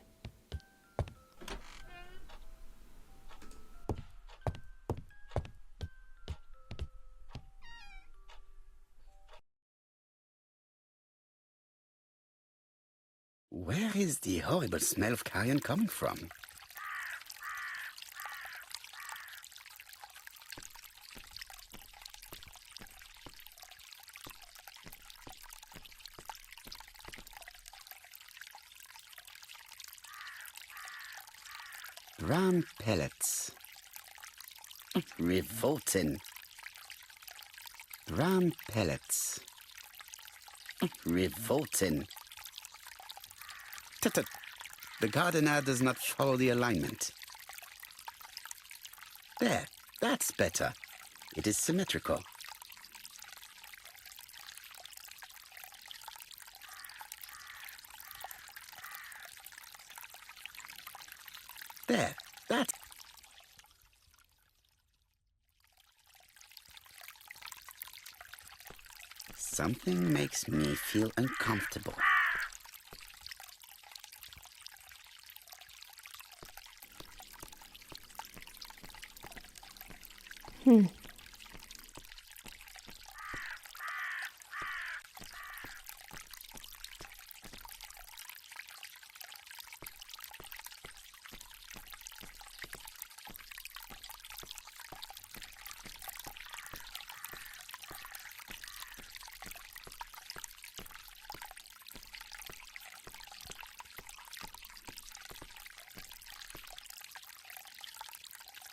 Where is the horrible smell of carrion coming from? Brown pellets. Revolting. Brown pellets. Revolting. Tut-tut. The gardener does not follow the alignment. There, that's better. It is symmetrical. There, that. Something makes me feel uncomfortable.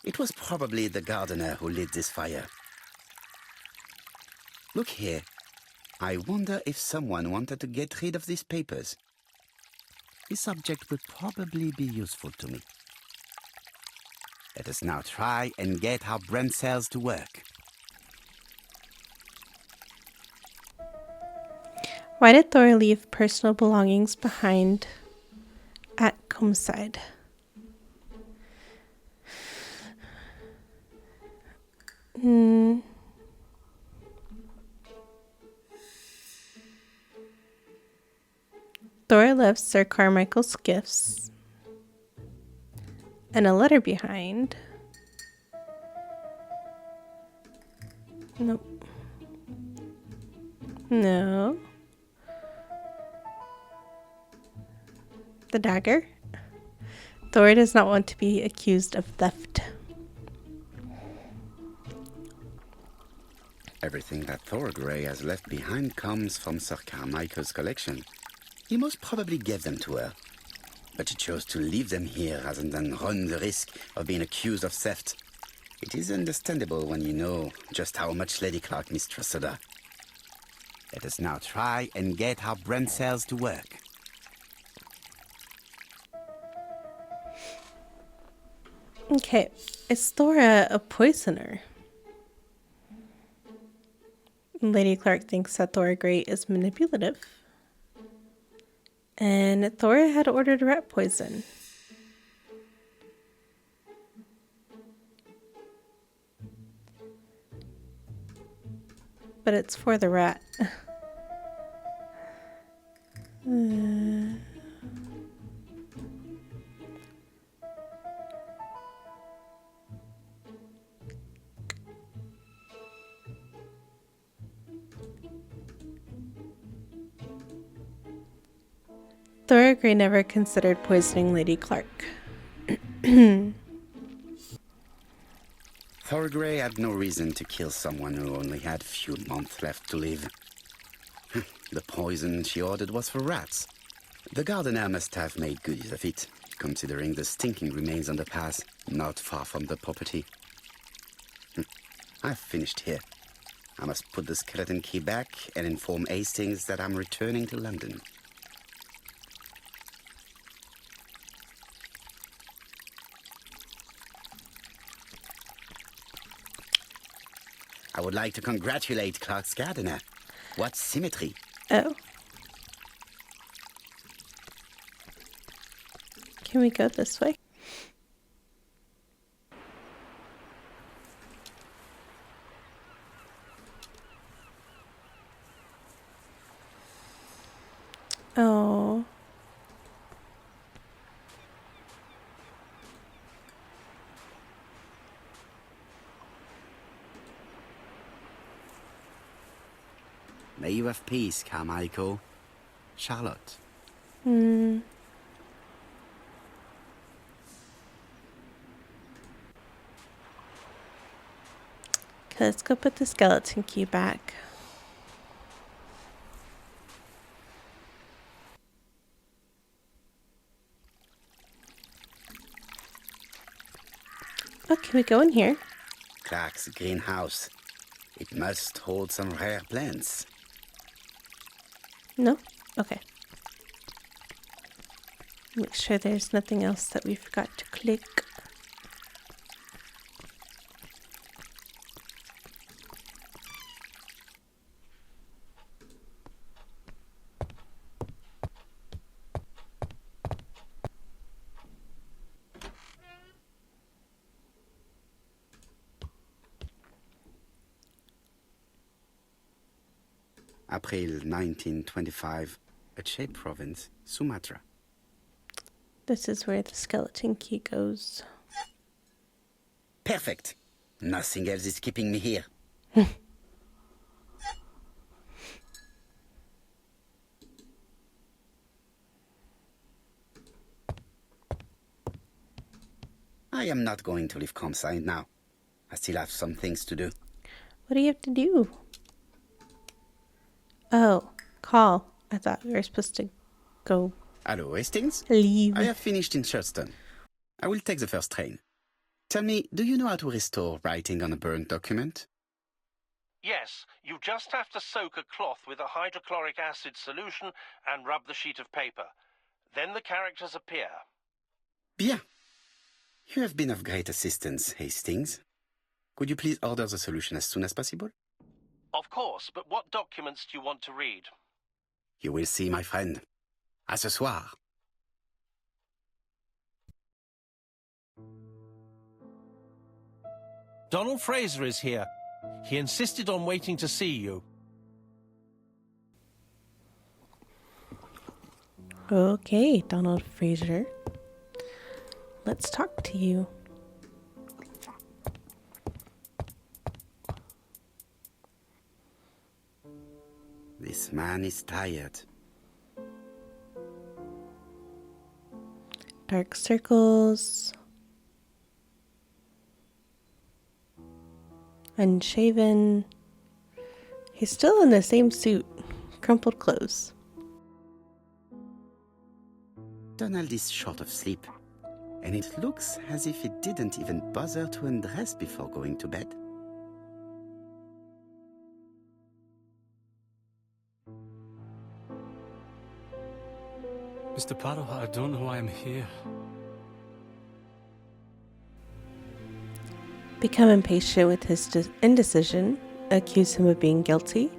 It was probably the gardener who lit this fire. Look here. I wonder if someone wanted to get rid of these papers. This object would probably be useful to me. Let us now try and get our brain cells to work. Why did Thor leave personal belongings behind at Comeside? Thor left Sir Carmichael's gifts and a letter behind. Nope. No. The dagger. Thor does not want to be accused of theft. Everything that Thor Grey has left behind comes from Sir Carmichael's collection. He most probably gave them to her, but she chose to leave them here rather than run the risk of being accused of theft. It is understandable when you know just how much Lady Clark mistrusted her. Let us now try and get our brain cells to work. Okay, is Thor a poisoner? Lady Clark thinks that Thor Grey is manipulative. And Thor had ordered rat poison. But it's for the rat. Thor Grey never considered poisoning Lady Clark. Thor Grey had no reason to kill someone who only had a few months left to live. The poison she ordered was for rats. The gardener must have made good use of it, considering the stinking remains on the path, not far from the property. I've finished here. I must put the skeleton key back and inform Hastings that I'm returning to London. I would like to congratulate Clark's gardener. What symmetry. Oh. Can we go this way? Oh. May you have peace, Carmichael. Charlotte. Okay, let's go put the skeleton key back. Oh, can we go in here? Clark's greenhouse. It must hold some rare plants. No? Okay. Make sure there's nothing else that we forgot to click. April 1925, Aceh Province, Sumatra. This is where the skeleton key goes. Perfect. Nothing else is keeping me here. I am not going to leave campsite now. I still have some things to do. What do you have to do? Oh, call. I thought we were supposed to go Hello, Hastings? leave. I have finished in Sherdston. I will take the first train. Tell me, do you know how to restore writing on a burnt document? Yes, you just have to soak a cloth with a hydrochloric acid solution and rub the sheet of paper. Then the characters appear. Bien. You have been of great assistance, Hastings. Could you please order the solution as soon as possible? Of course, but what documents do you want to read? You will see, my friend. À ce soir. Donald Fraser is here. He insisted on waiting to see you. Okay, Donald Fraser. Let's talk to you. This man is tired. Dark circles. Unshaven. He's still in the same suit. Crumpled clothes. Donald is short of sleep, and it looks as if he didn't even bother to undress before going to bed. Mr. Poirot, I don't know why I'm here. Become impatient with his indecision. Accuse him of being guilty.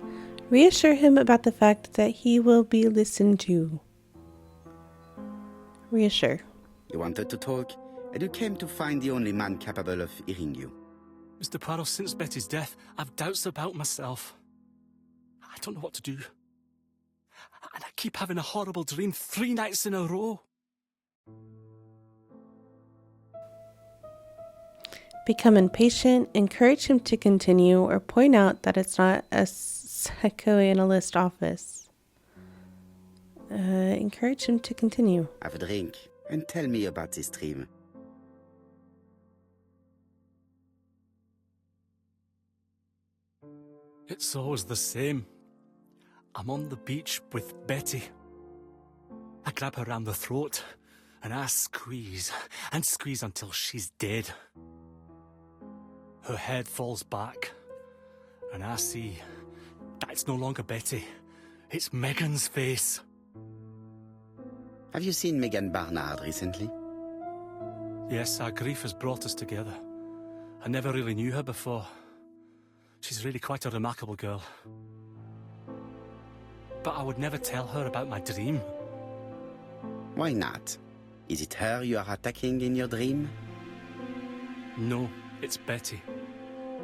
Reassure him about the fact that he will be listened to. Reassure. You wanted to talk, and you came to find the only man capable of hearing you. Mr. Poirot, since Betty's death, I've doubts about myself. I don't know what to do. And I keep having a horrible dream 3 nights in a row. Become impatient, encourage him to continue, or point out that it's not a psychoanalyst office. Encourage him to continue. Have a drink, and tell me about this dream. It's always the same. I'm on the beach with Betty. I grab her around the throat, and I squeeze, and squeeze until she's dead. Her head falls back, and I see that it's no longer Betty. It's Megan's face. Have you seen Megan Barnard recently? Yes, our grief has brought us together. I never really knew her before. She's really quite a remarkable girl. But I would never tell her about my dream. Why not? Is it her you are attacking in your dream? No, it's Betty.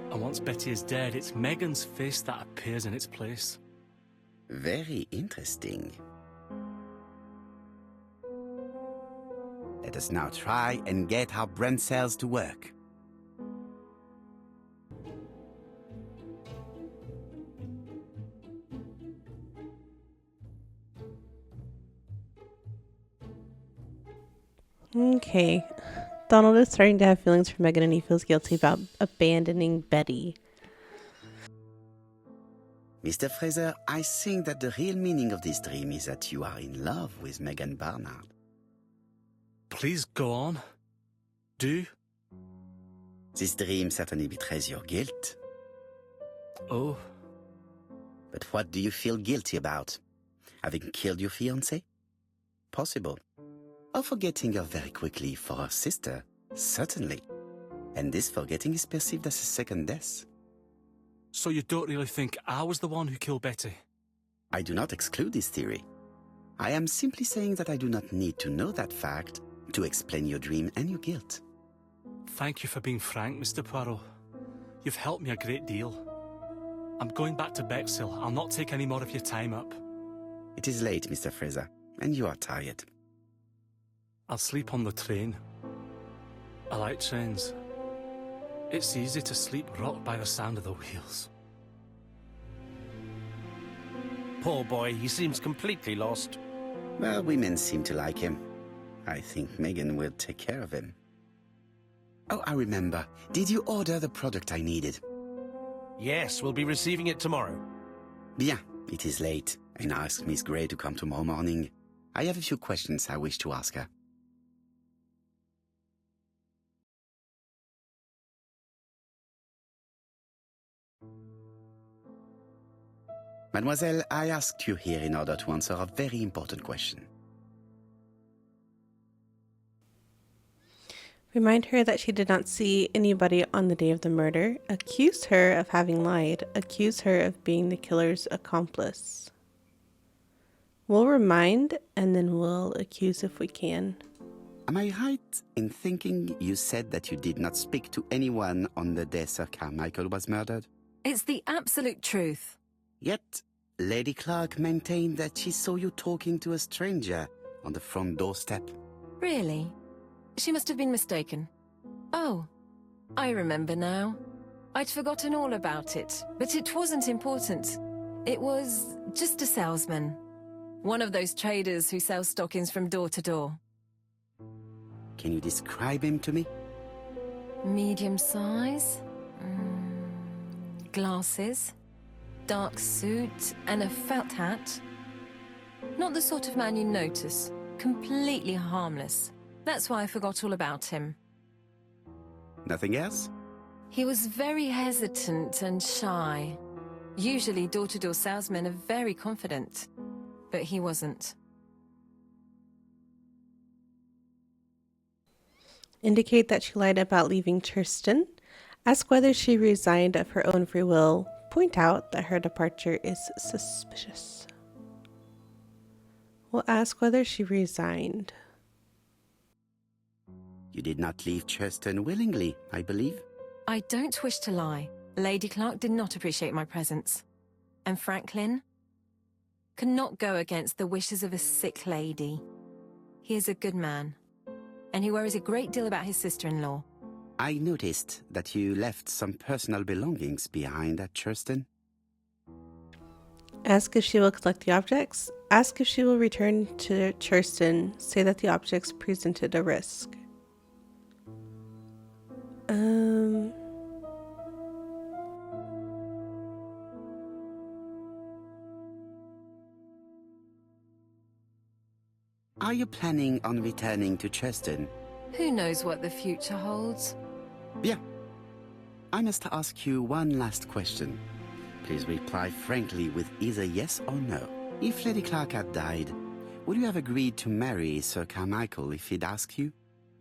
And once Betty is dead, it's Megan's face that appears in its place. Very interesting. Let us now try and get our brain cells to work. Okay. Donald is starting to have feelings for Megan and he feels guilty about abandoning Betty. Mr. Fraser, I think that the real meaning of this dream is that you are in love with Megan Barnard. Please go on. Do. This dream certainly betrays your guilt. Oh. But what do you feel guilty about? Having killed your fiancée? Possible. Or forgetting her very quickly for her sister? Certainly. And this forgetting is perceived as a second death. So you don't really think I was the one who killed Betty? I do not exclude this theory. I am simply saying that I do not need to know that fact to explain your dream and your guilt. Thank you for being frank, Mr. Poirot. You've helped me a great deal. I'm going back to Bexhill. I'll not take any more of your time up. It is late, Mr. Fraser, and you are tired. I'll sleep on the train. I like trains. It's easy to sleep rocked by the sound of the wheels. Poor boy, he seems completely lost. Well, women seem to like him. I think Megan will take care of him. Oh, I remember. Did you order the product I needed? Yes, we'll be receiving it tomorrow. Bien, it is late, and I asked Miss Grey to come tomorrow morning. I have a few questions I wish to ask her. Mademoiselle, I asked you here in order to answer a very important question. Remind her that she did not see anybody on the day of the murder. Accuse her of having lied. Accuse her of being the killer's accomplice. We'll remind and then we'll accuse if we can. Am I right in thinking you said that you did not speak to anyone on the day Sir Carmichael was murdered? It's the absolute truth. Yet, Lady Clark maintained that she saw you talking to a stranger on the front doorstep. Really? She must have been mistaken. Oh, I remember now. I'd forgotten all about it, but it wasn't important. It was just a salesman. One of those traders who sell stockings from door to door. Can you describe him to me? Medium size. Glasses. Dark suit and a felt hat. Not the sort of man you notice. Completely harmless. That's why I forgot all about him. Nothing else? He was very hesitant and shy. Usually door-to-door salesmen are very confident, but he wasn't. Indicate that she lied about leaving Churston. Ask whether she resigned of her own free will. Point out that her departure is suspicious. We'll ask whether she resigned. You did not leave Churston willingly, I believe. I don't wish to lie. Lady Clark did not appreciate my presence. And Franklin could not go against the wishes of a sick lady. He is a good man, and he worries a great deal about his sister-in-law. I noticed that you left some personal belongings behind at Churston. Ask if she will collect the objects. Ask if she will return to Churston. Say that the objects presented a risk. Are you planning on returning to Churston? Who knows what the future holds? Bien. I must ask you one last question. Please reply frankly with either yes or no. If Lady Clark had died, would you have agreed to marry Sir Carmichael if he'd asked you?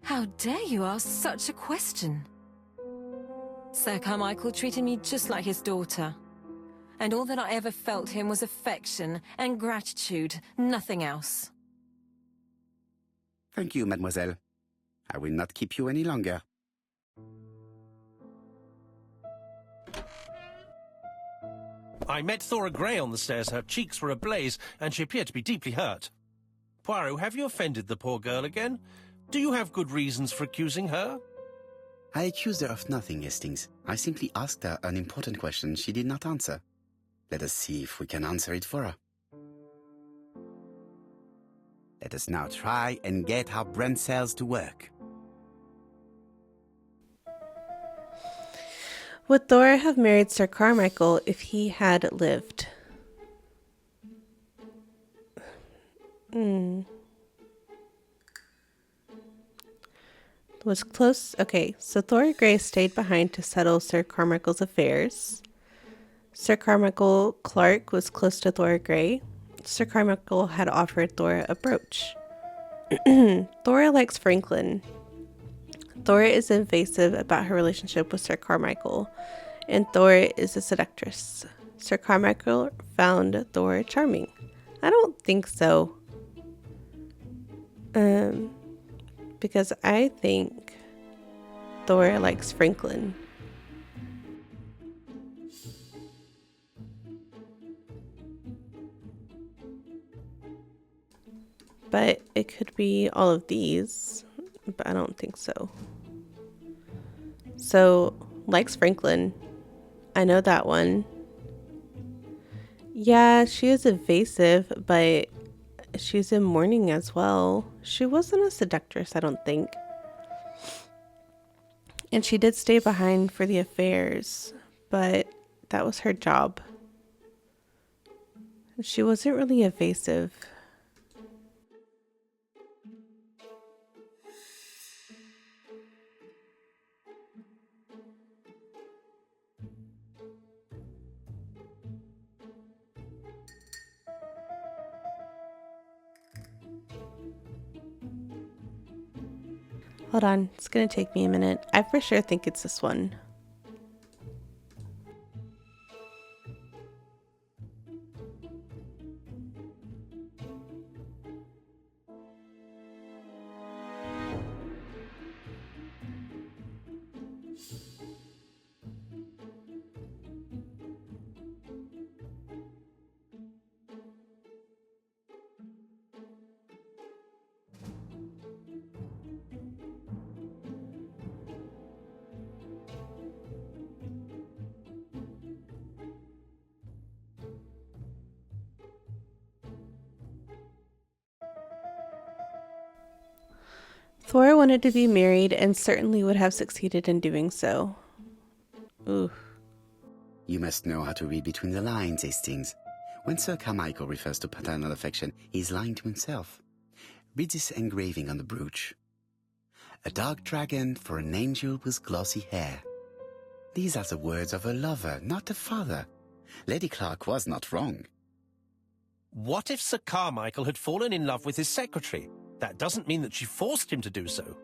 How dare you ask such a question? Sir Carmichael treated me just like his daughter. And all that I ever felt him was affection and gratitude, nothing else. Thank you, mademoiselle. I will not keep you any longer. I met Thora Grey on the stairs. Her cheeks were ablaze, and she appeared to be deeply hurt. Poirot, have you offended the poor girl again? Do you have good reasons for accusing her? I accused her of nothing, Hastings. I simply asked her an important question she did not answer. Let us see if we can answer it for her. Let us now try and get our brain cells to work. Would Thora have married Sir Carmichael if he had lived? Was close. Okay, so Thora Grey stayed behind to settle Sir Carmichael's affairs. Sir Carmichael Clark was close to Thora Grey. Sir Carmichael had offered Thora a brooch. Thora likes Franklin. Thora is invasive about her relationship with Sir Carmichael, and Thora is a seductress. Sir Carmichael found Thora charming. I don't think so. Because I think Thora likes Franklin. But it could be all of these, but I don't think so. So likes Franklin. I know that one. Yeah, she is evasive, but she's in mourning as well. She wasn't a seductress, I don't think. And she did stay behind for the affairs, but that was her job. She wasn't really evasive. Hold on, it's gonna take me a minute. I for sure think it's this one. Thor wanted to be married and certainly would have succeeded in doing so. Ooh. You must know how to read between the lines, Hastings. When Sir Carmichael refers to paternal affection, he's lying to himself. Read this engraving on the brooch. A dark dragon for an angel with glossy hair. These are the words of a lover, not a father. Lady Clark was not wrong. What if Sir Carmichael had fallen in love with his secretary? That doesn't mean that she forced him to do so.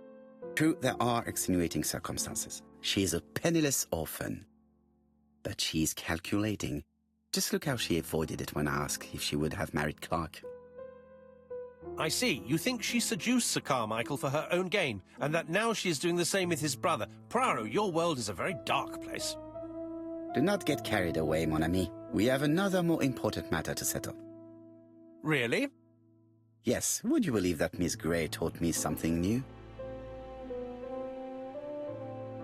True, there are extenuating circumstances. She is a penniless orphan. But she's calculating. Just look how she avoided it when asked if she would have married Clark. I see. You think she seduced Sir Carmichael for her own gain, and that now she is doing the same with his brother. Poirot, your world is a very dark place. Do not get carried away, mon ami. We have another more important matter to settle. Really? Yes, would you believe that Miss Grey taught me something new?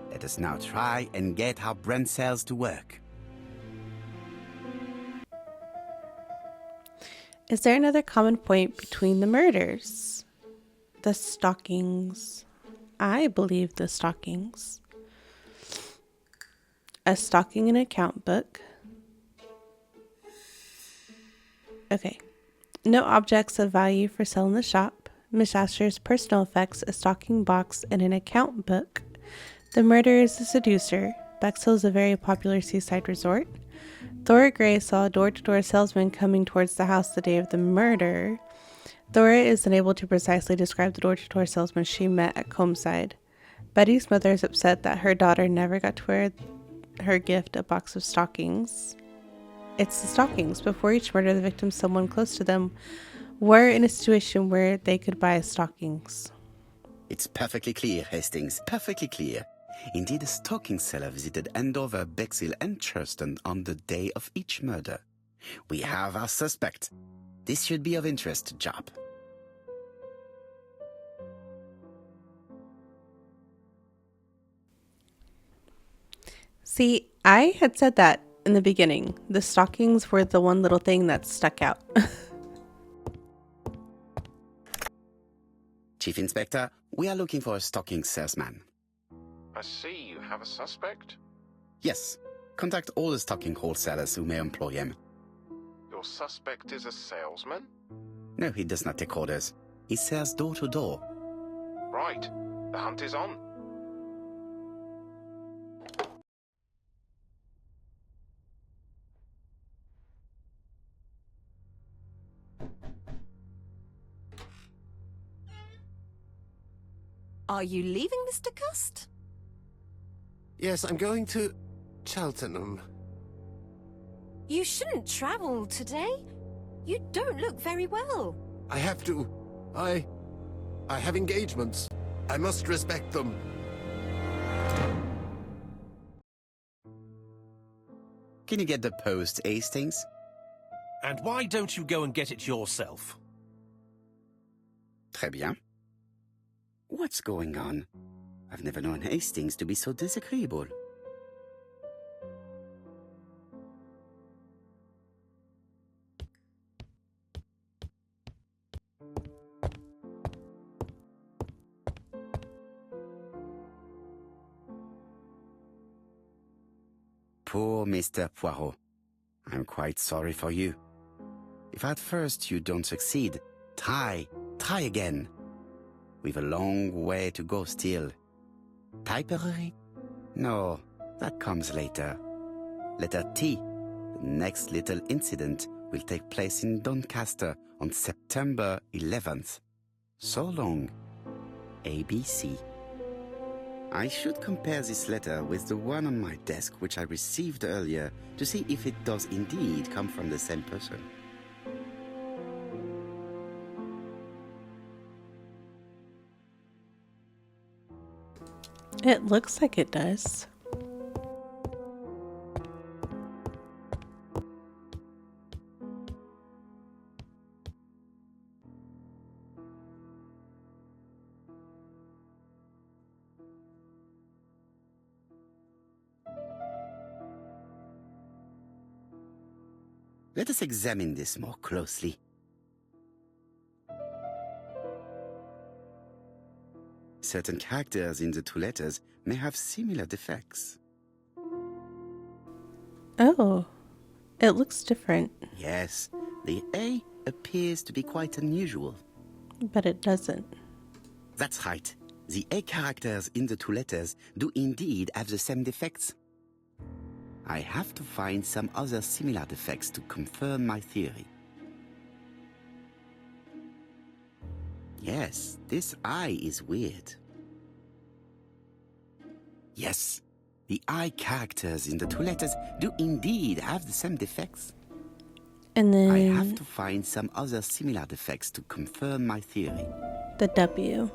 Let us now try and get our brain cells to work. Is there another common point between the murders? The stockings. I believe the stockings. A stocking in an account book. Okay. No objects of value for sale in the shop. Miss Astor's personal effects, a stocking box, and an account book. The murderer is a seducer. Bexhill is a very popular seaside resort. Thora Gray saw a door-to-door salesman coming towards the house the day of the murder. Thora is unable to precisely describe the door-to-door salesman she met at Combside. Betty's mother is upset that her daughter never got to wear her gift, a box of stockings. It's the stockings. Before each murder, the victims, someone close to them, were in a situation where they could buy stockings. It's perfectly clear, Hastings, perfectly clear. Indeed, a stocking seller visited Andover, Bexhill, and Churston on the day of each murder. We have our suspect. This should be of interest to Job. See, I had said that in the beginning. The stockings were the one little thing that stuck out. Chief Inspector, we are looking for a stocking salesman. I see you have a suspect. Yes. Contact all the stocking wholesalers who may employ him. Your suspect is a salesman? No, he does not take orders. He sells door to door. Right. The hunt is on. Are you leaving, Mr. Cust? Yes, I'm going to Cheltenham. You shouldn't travel today. You don't look very well. I have to. I have engagements. I must respect them. Can you get the post, Hastings? And why don't you go and get it yourself? Très bien. What's going on? I've never known Hastings to be so disagreeable. Poor Mr. Poirot. I'm quite sorry for you. If at first you don't succeed, try again. We've a long way to go still. Typery? No, that comes later. Letter T. The next little incident will take place in Doncaster on September 11th. So long. ABC. I should compare this letter with the one on my desk which I received earlier to see if it does indeed come from the same person. It looks like it does. Let us examine this more closely. Certain characters in the two letters may have similar defects. Oh, it looks different, Yes, the A appears to be quite unusual. but it doesn't. That's right. The A characters in the two letters do indeed have the same defects. I have to find some other similar defects to confirm my theory. Yes, this I is weird. Yes, the I characters in the two letters do indeed have the same defects. And I have then to find some other similar defects to confirm my theory. the W.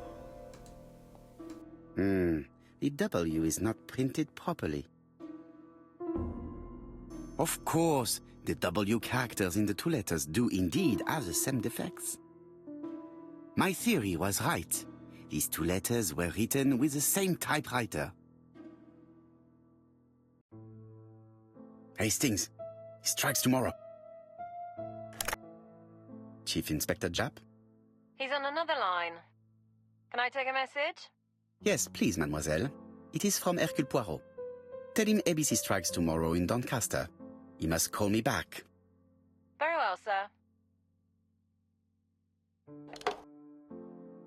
The W is not printed properly. Of course, the W characters in the two letters do indeed have the same defects. My theory was right. These two letters were written with the same typewriter. Hastings, he strikes tomorrow. Chief Inspector Japp? He's on another line. Can I take a message? Yes, please, mademoiselle. It is from Hercule Poirot. Tell him ABC strikes tomorrow in Doncaster. He must call me back. Very well, sir.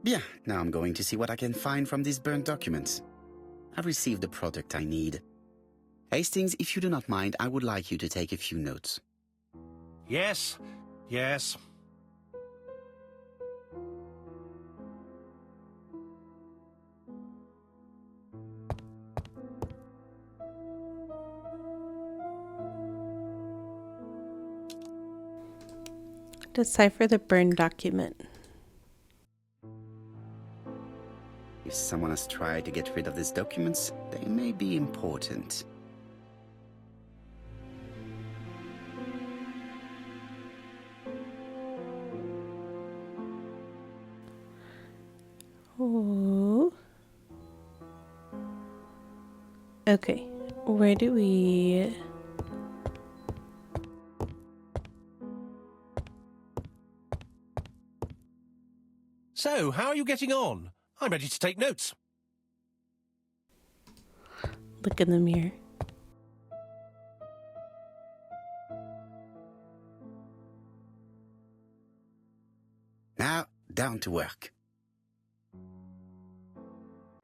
Bien, now I'm going to see what I can find from these burnt documents. I've received the product I need. Hastings, if you do not mind, I would like you to take a few notes. Yes, yes. Decipher the burned document. If someone has tried to get rid of these documents, they may be important. Oh. Okay, where do we... So, how are you getting on? I'm ready to take notes. Look in the mirror. Now, down to work.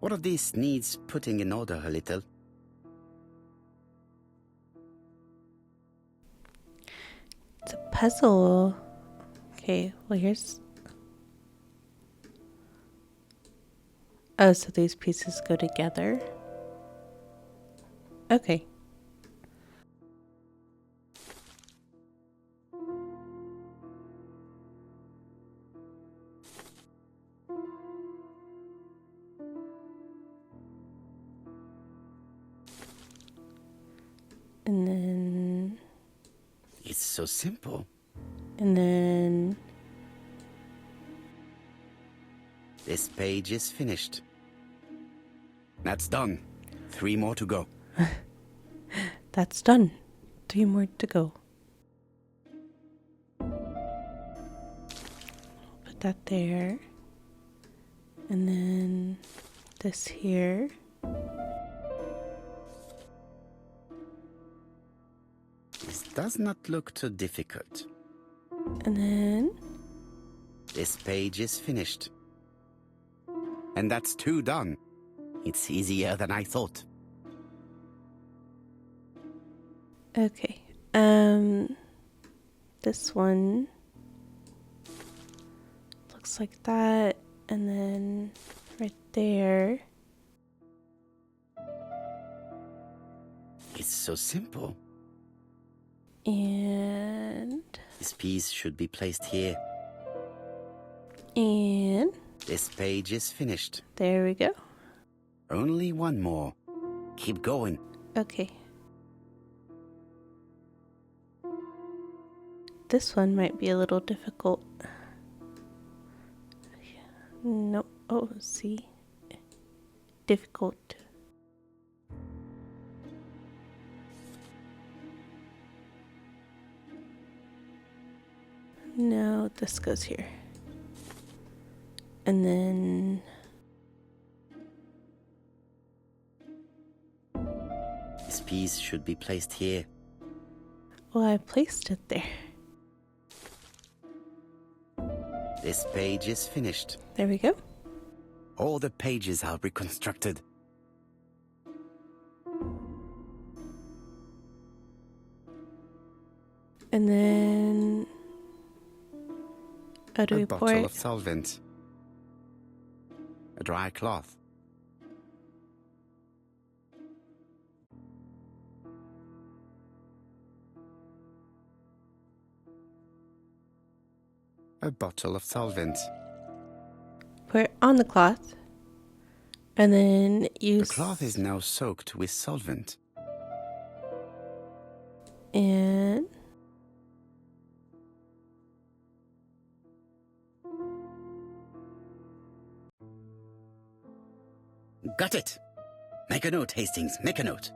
All of this needs putting in order a little. It's a puzzle. Okay, well here's... Oh, so these pieces go together? Okay. And then... It's so simple. And then... This page is finished. That's done. 3 more to go. That's done. 3 more to go. Put that there. And then this here. does not look too difficult. And then... This page is finished. And that's 2 done. It's easier than I thought. Okay. This one looks like that, and then right there. It's so simple. And This piece should be placed here. And This page is finished. there we go. Only 1 more. Keep going. Okay. This one might be a little difficult. No. Oh, see. Difficult. No, this goes here. And then... This piece should be placed here. well, I placed it there. This page is finished. There we go. All the pages are reconstructed. And then... how do A we pour bottle it? of solvent. A dry cloth. A bottle of solvent. Pour it on the cloth. And then The use... cloth is now soaked with solvent. And... Got it! Make a note, Hastings, make a note.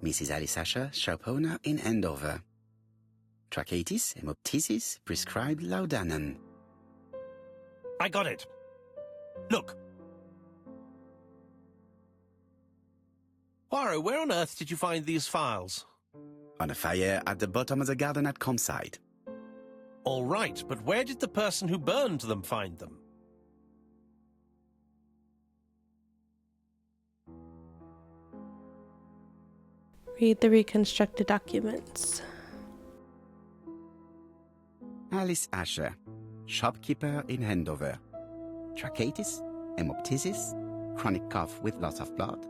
Mrs. Alice Asher, shop owner in Andover. Tracheitis, hemoptysis, prescribed laudanum. I got it. Look. Poirot, where on earth did you find these files? On a fire at the bottom of the garden at campsite. All right, but where did the person who burned them find them? read the reconstructed documents. Alice Asher, shopkeeper in Andover. Tracheitis, hemoptysis, chronic cough with loss of blood.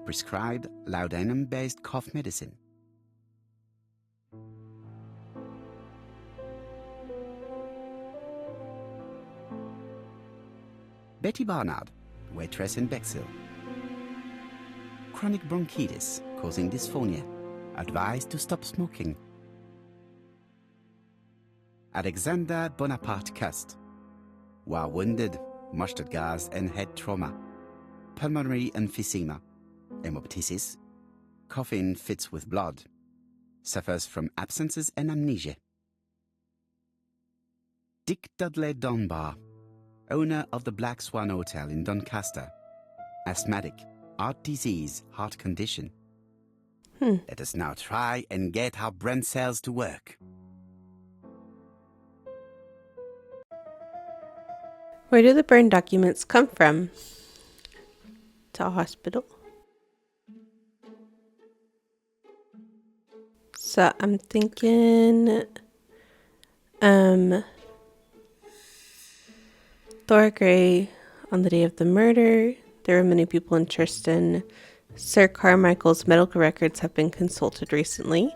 Prescribed laudanum-based cough medicine. Betty Barnard, waitress in Bexhill. Chronic bronchitis causing dysphonia. Advised to stop smoking. Alexander Bonaparte Cust. While wounded, mustard gas and head trauma. Pulmonary emphysema. Hemoptysis. Coughing fits with blood. Suffers from absences and amnesia. Dick Dudley Dunbar, owner of the Black Swan Hotel in Doncaster. Asthmatic, heart disease, heart condition. Let us now try and get our brain cells to work. Where do the burn documents come from? To a hospital. So I'm thinking Thor Gray on the day of the murder. There were many people in Tristan. Sir Carmichael's medical records have been consulted recently.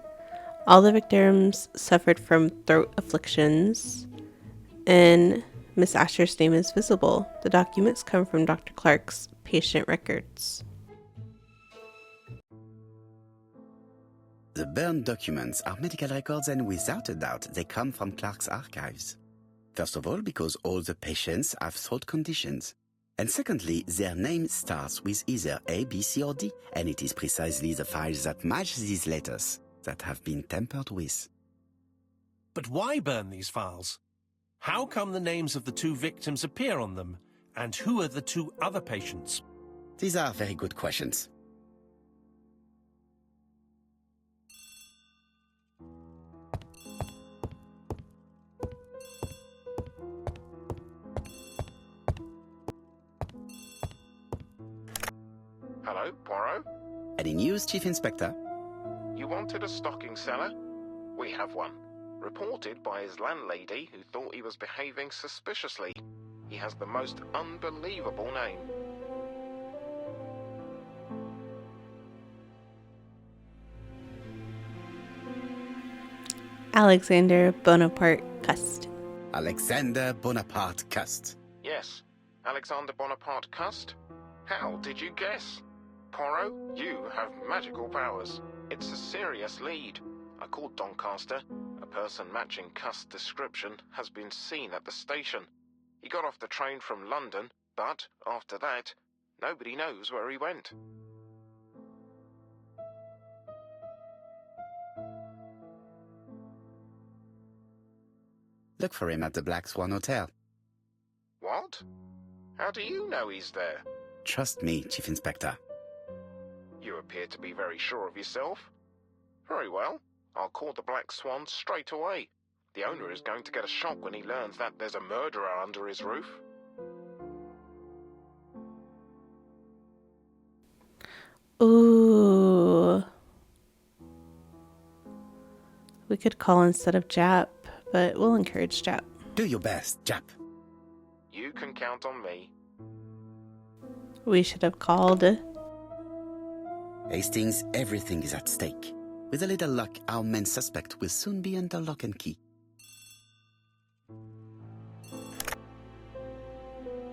All the victims suffered from throat afflictions. And Miss Asher's name is visible. The documents come from Dr. Clark's patient records. The burned documents are medical records, and without a doubt, they come from Clark's archives. First of all, because all the patients have throat conditions. And secondly, their name starts with either A, B, C, or D, and it is precisely the files that match these letters that have been tampered with. But why burn these files? How come the names of the two victims appear on them? And who are the two other patients? These are very good questions. Hello, Poirot? Any news, Chief Inspector? You wanted a stocking seller? We have one. Reported by his landlady who thought he was behaving suspiciously. He has the most unbelievable name. Alexander Bonaparte Cust. Alexander Bonaparte Cust. Yes, Alexander Bonaparte Cust? How did you guess? Poirot, you have magical powers. It's a serious lead. I called Doncaster. A person matching Cust's description has been seen at the station. He got off the train from London, but after that, nobody knows where he went. Look for him at the Black Swan Hotel. What? How do you know he's there? Trust me, Chief Inspector. You appear to be very sure of yourself. Very well. I'll call the Black Swan straight away. The owner is going to get a shock when he learns that there's a murderer under his roof. Ooh. We could call instead of Jap, but we'll encourage Jap. Do your best, Jap. You can count on me. We should have called. Hastings, everything is at stake. With a little luck, our main suspect will soon be under lock and key.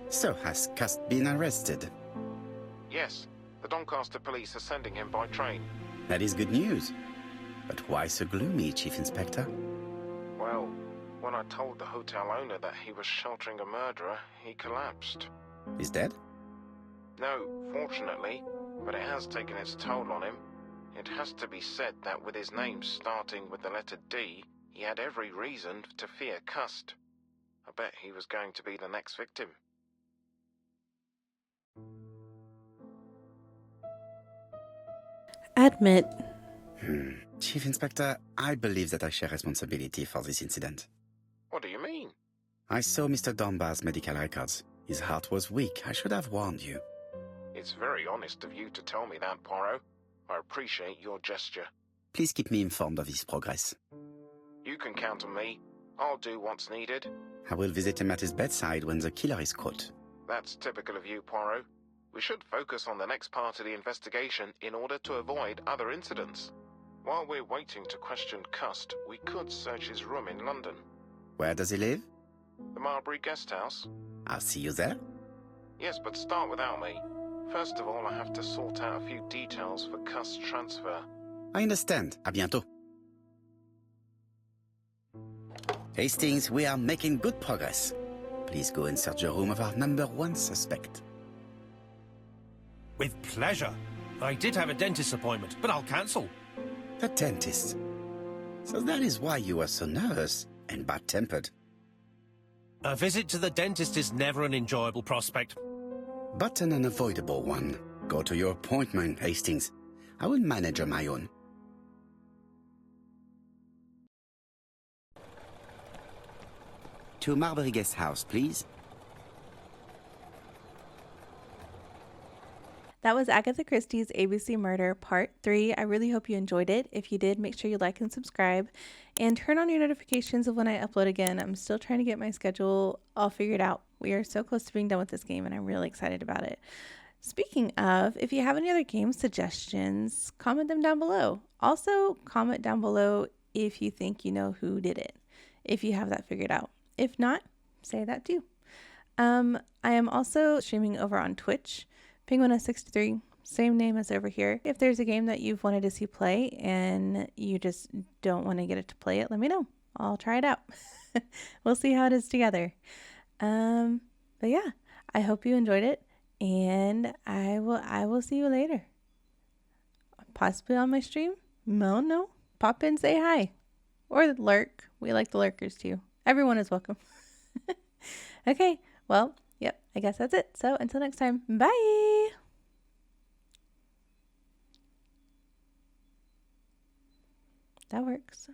So, has Cust been arrested? Yes, the Doncaster police are sending him by train. That is good news. But why so gloomy, Chief Inspector? Well, when I told the hotel owner that he was sheltering a murderer, he collapsed. He's dead? No, fortunately, but it has taken its toll on him. It has to be said that with his name starting with the letter D, he had every reason to fear Cust. I bet he was going to be the next victim. Admit. Chief Inspector, I believe that I share responsibility for this incident. What do you mean? I saw Mr. Dunbar's medical records. His heart was weak. I should have warned you. It's very honest of you to tell me that, Poirot. I appreciate your gesture. Please keep me informed of his progress. You can count on me. I'll do what's needed. I will visit him at his bedside when the killer is caught. That's typical of you, Poirot. We should focus on the next part of the investigation in order to avoid other incidents. While we're waiting to question Cust, we could search his room in London. Where does he live? The Marbury Guest House? I'll see you there. Yes, but start without me. First of all, I have to sort out a few details for Cust's transfer. I understand. À bientôt. Hastings, we are making good progress. Please go and search the room of our number one suspect. With pleasure. I did have a dentist appointment, but I'll cancel. The dentist. So that is why you were so nervous and bad-tempered. A visit to the dentist is never an enjoyable prospect. But an unavoidable one. Go to your appointment, Hastings. I will manage on my own. To Marbury Guest House, please. That was Agatha Christie's ABC Murder Part 3. I really hope you enjoyed it. If you did, make sure you like and subscribe. And turn on your notifications of when I upload again. I'm still trying to get my schedule all figured out. We are so close to being done with this game, and I'm really excited about it. Speaking of, if you have any other game suggestions, comment them down below. Also, comment down below if you think you know who did it, if you have that figured out. If not, say that too. I am also streaming over on Twitch. Penguin63, same name as over here. If there's a game that you've wanted to see play and you just don't want to get it to play it, let me know. I'll try it out. We'll see how it is together. But yeah, I hope you enjoyed it, and I will see you later. Possibly on my stream? No. Pop in, say hi. Or lurk. We like the lurkers too. Everyone is welcome. Okay, well, yep, I guess that's it. So until next time, bye. That works.